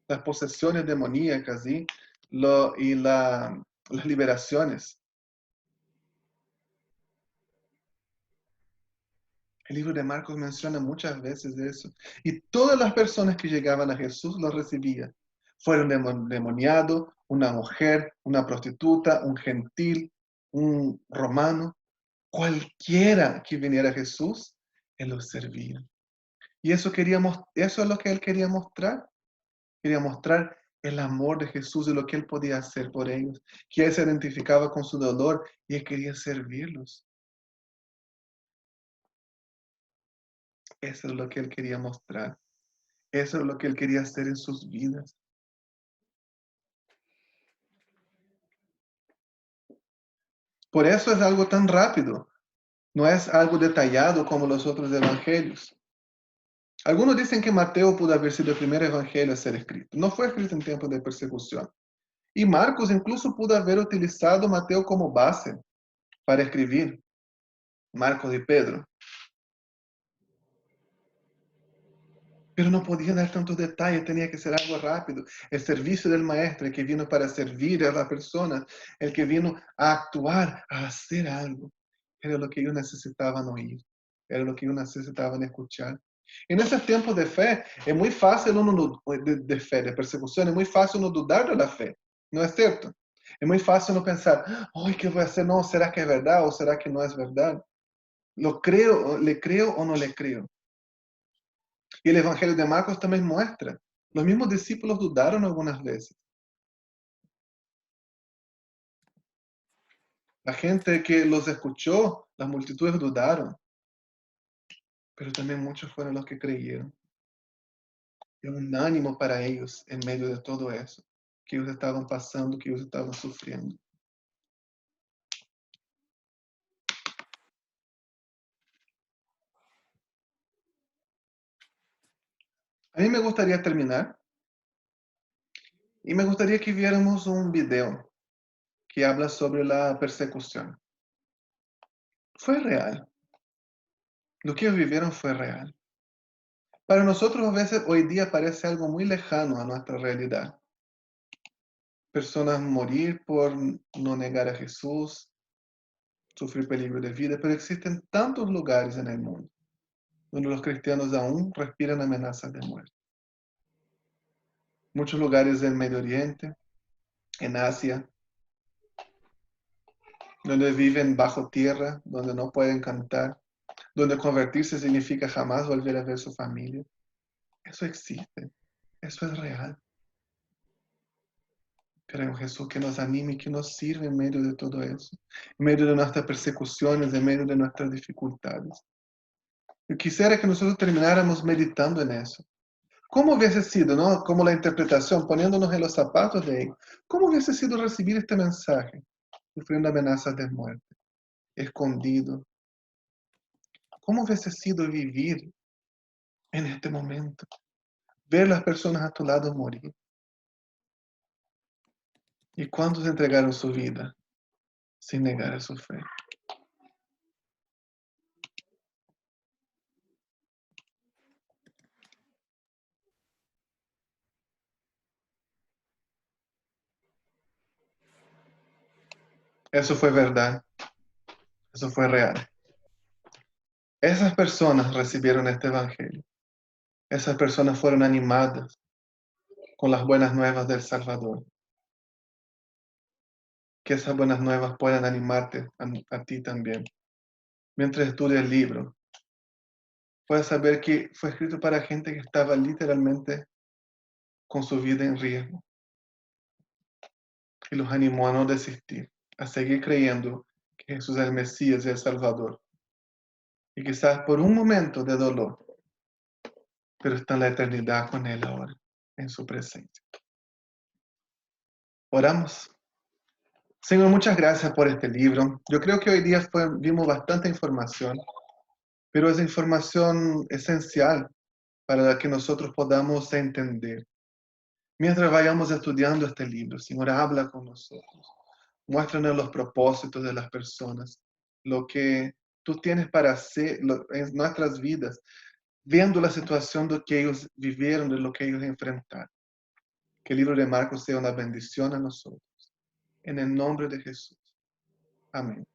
las posesiones demoníacas las liberaciones. El libro de Marcos menciona muchas veces eso. Y todas las personas que llegaban a Jesús lo recibían. Fueron demoniados, una mujer, una prostituta, un gentil, un romano. Cualquiera que viniera a Jesús, Él los servía. Y eso es lo que Él quería mostrar. Quería mostrar el amor de Jesús y lo que Él podía hacer por ellos. Que Él se identificaba con su dolor y Él quería servirlos. Eso es lo que Él quería mostrar. Eso es lo que Él quería hacer en sus vidas. Por eso es algo tan rápido. No es algo detallado como los otros evangelios. Algunos dicen que Mateo pudo haber sido el primer evangelio a ser escrito. No fue escrito en tiempos de persecución. Y Marcos incluso pudo haber utilizado Mateo como base para escribir Marcos y Pedro. Pero no podía dar tantos detalles, tenía que ser algo rápido. El servicio del maestro, el que vino para servir a la persona, el que vino a actuar, a hacer algo, era lo que ellos necesitaban oír, era lo que ellos necesitaban escuchar. En esos tiempos de fe, es muy fácil de fe, de persecución, es muy fácil uno dudar de la fe, ¿no es cierto? Es muy fácil uno pensar, ay, ¿qué voy a hacer? No, ¿será que es verdad o será que no es verdad? ¿Lo creo, le creo o no le creo? Y el Evangelio de Marcos también muestra. Los mismos discípulos dudaron algunas veces. La gente que los escuchó, las multitudes dudaron. Pero también muchos fueron los que creyeron. Y un ánimo para ellos en medio de todo eso, que ellos estaban pasando, que ellos estaban sufriendo. A mí me gustaría terminar y me gustaría que viéramos un video que habla sobre la persecución. Fue real. Lo que ellos vivieron fue real. Para nosotros a veces hoy día parece algo muy lejano a nuestra realidad. Personas morir por no negar a Jesús, sufrir peligro de vida, pero existen tantos lugares en el mundo donde los cristianos aún respiran amenazas de muerte. Muchos lugares en Medio Oriente, en Asia, donde viven bajo tierra, donde no pueden cantar, donde convertirse significa jamás volver a ver su familia. Eso existe, eso es real. Pero hay un Jesús que nos anime y que nos sirve en medio de todo eso, en medio de nuestras persecuciones, en medio de nuestras dificultades. Yo quisiera que nosotros termináramos meditando en eso. ¿Cómo hubiese sido, no? Como la interpretación, poniéndonos en los zapatos de ellos, ¿cómo hubiese sido recibir este mensaje, sufriendo amenazas de muerte, escondido? ¿Cómo hubiese sido vivir en este momento? Ver las personas a tu lado morir. ¿Y cuántos entregaron su vida sin negar a su fe? Eso fue verdad, eso fue real. Esas personas recibieron este evangelio. Esas personas fueron animadas con las buenas nuevas del Salvador. Que esas buenas nuevas puedan animarte a ti también. Mientras estudias el libro, puedes saber que fue escrito para gente que estaba literalmente con su vida en riesgo. Y los animó a no desistir, a seguir creyendo que Jesús es el Mesías y el Salvador. Y quizás por un momento de dolor, pero está en la eternidad con Él ahora, en su presencia. Oramos. Señor, muchas gracias por este libro. Yo creo que hoy día vimos bastante información, pero es información esencial para que nosotros podamos entender. Mientras vayamos estudiando este libro, Señor, habla con nosotros. Muéstranos los propósitos de las personas, lo que tú tienes para hacer en nuestras vidas, viendo la situación de que ellos vivieron, de lo que ellos enfrentaron. Que el libro de Marcos sea una bendición a nosotros. En el nombre de Jesús. Amén.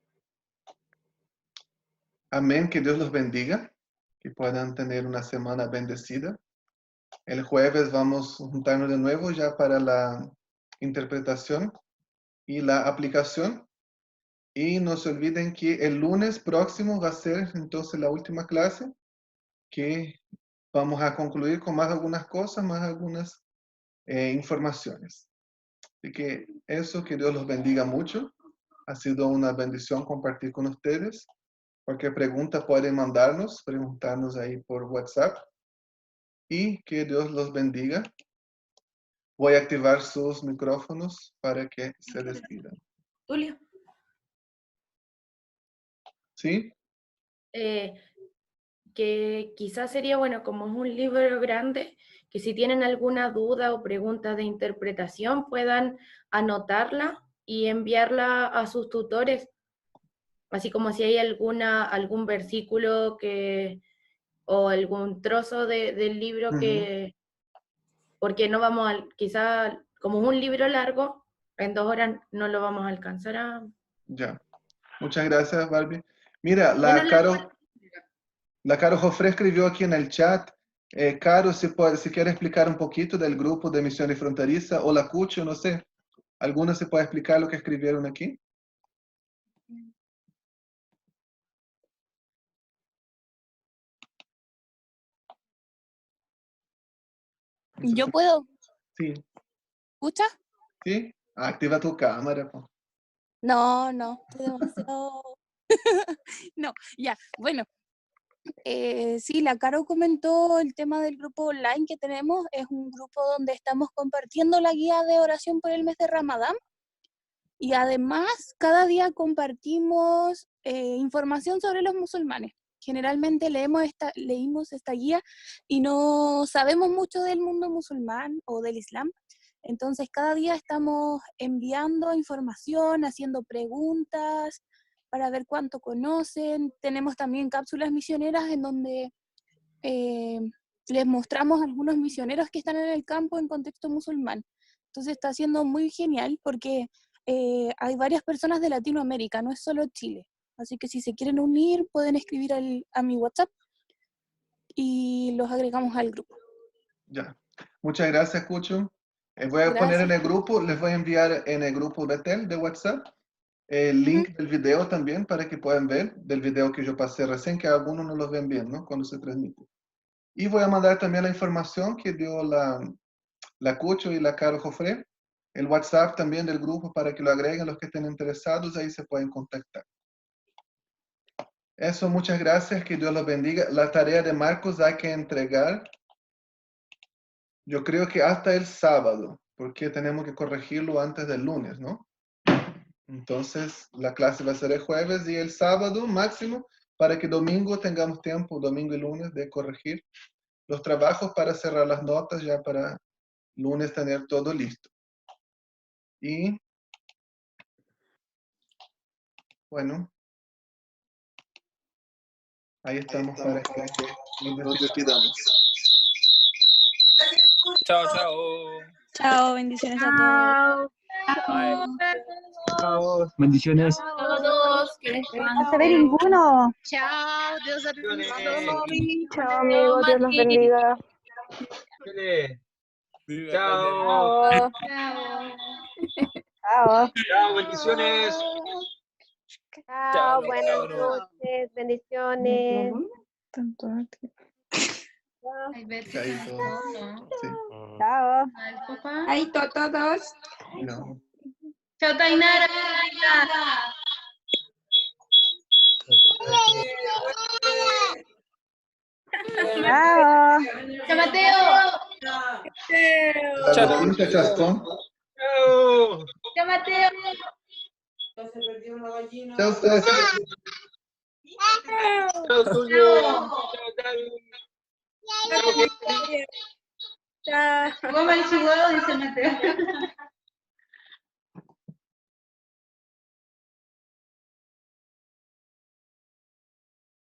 Amén. Que Dios los bendiga. Que puedan tener una semana bendecida. El jueves vamos a juntarnos de nuevo ya para la interpretación y la aplicación. Y no se olviden que el lunes próximo va a ser entonces la última clase, que vamos a concluir con más algunas cosas, más algunas informaciones. Así que eso, que Dios los bendiga mucho. Ha sido una bendición compartir con ustedes. Cualquier pregunta pueden preguntarnos ahí por WhatsApp. Y que Dios los bendiga. Voy a activar sus micrófonos para que se despidan. Tulio. ¿Sí? Que quizás sería bueno, como es un libro grande, que si tienen alguna duda o pregunta de interpretación puedan anotarla y enviarla a sus tutores, así como si hay algún versículo o algún trozo del libro que, porque no vamos a, quizás como es un libro largo, en 2 horas no lo vamos a alcanzar a... Ya. Muchas gracias, Barbie. Mira, Menos la Caro Jofre escribió aquí en el chat. Caro, si quiere explicar un poquito del grupo de Misiones Fronterizas, o la Cucho, no sé. ¿Alguno se puede explicar lo que escribieron aquí? Yo puedo. Sí. ¿Escucha? ¿Sí? Activa tu cámara. Po. No, estoy demasiado... No, ya, bueno. Sí, la Caro comentó el tema del grupo online que tenemos. Es un grupo donde estamos compartiendo la guía de oración por el mes de Ramadán. Y además, cada día compartimos información sobre los musulmanes. Generalmente leímos esta guía y no sabemos mucho del mundo musulmán o del Islam. Entonces, cada día estamos enviando información, haciendo preguntas para ver cuánto conocen. Tenemos también cápsulas misioneras en donde les mostramos a algunos misioneros que están en el campo en contexto musulmán. Entonces, está siendo muy genial porque hay varias personas de Latinoamérica, no es solo Chile. Así que si se quieren unir, pueden escribir a mi WhatsApp y los agregamos al grupo. Ya. Muchas gracias, Cucho. Voy a poner en el grupo, les voy a enviar en el grupo Betel de WhatsApp el link del video también para que puedan ver, del video que yo pasé recién, que algunos no los ven bien, ¿no? Cuando se transmite. Y voy a mandar también la información que dio la Cucho y la Caro Jofre, el WhatsApp también del grupo para que lo agreguen los que estén interesados, ahí se pueden contactar. Eso, muchas gracias, que Dios los bendiga. La tarea de Marcos hay que entregar, yo creo que hasta el sábado, porque tenemos que corregirlo antes del lunes, ¿no? Entonces, la clase va a ser el jueves y el sábado máximo, para que domingo tengamos tiempo, domingo y lunes, de corregir los trabajos para cerrar las notas ya para lunes tener todo listo. Y, bueno, ahí estamos para que nos despidamos. Chao, chao. Chao, bendiciones a todos. Chao. Bendiciones. Todos, que No se ve ninguno. Chao, Dios te bendiga. Chao, amigos. Dios los bendiga. Chao. Chao. Chao, bendiciones. Chao. Buenas noches. Bendiciones. Chaito. Sí. Chao. Ahí todos. No. Chao, Tainara. Chao. ¡Chao, Mateo! Chao, Chastón. Chao. ¡Chao, Mateo! Chao, ustedes. Chao, Tulio. Chao, David. Chao. Come el chihuahua, dice Mateo.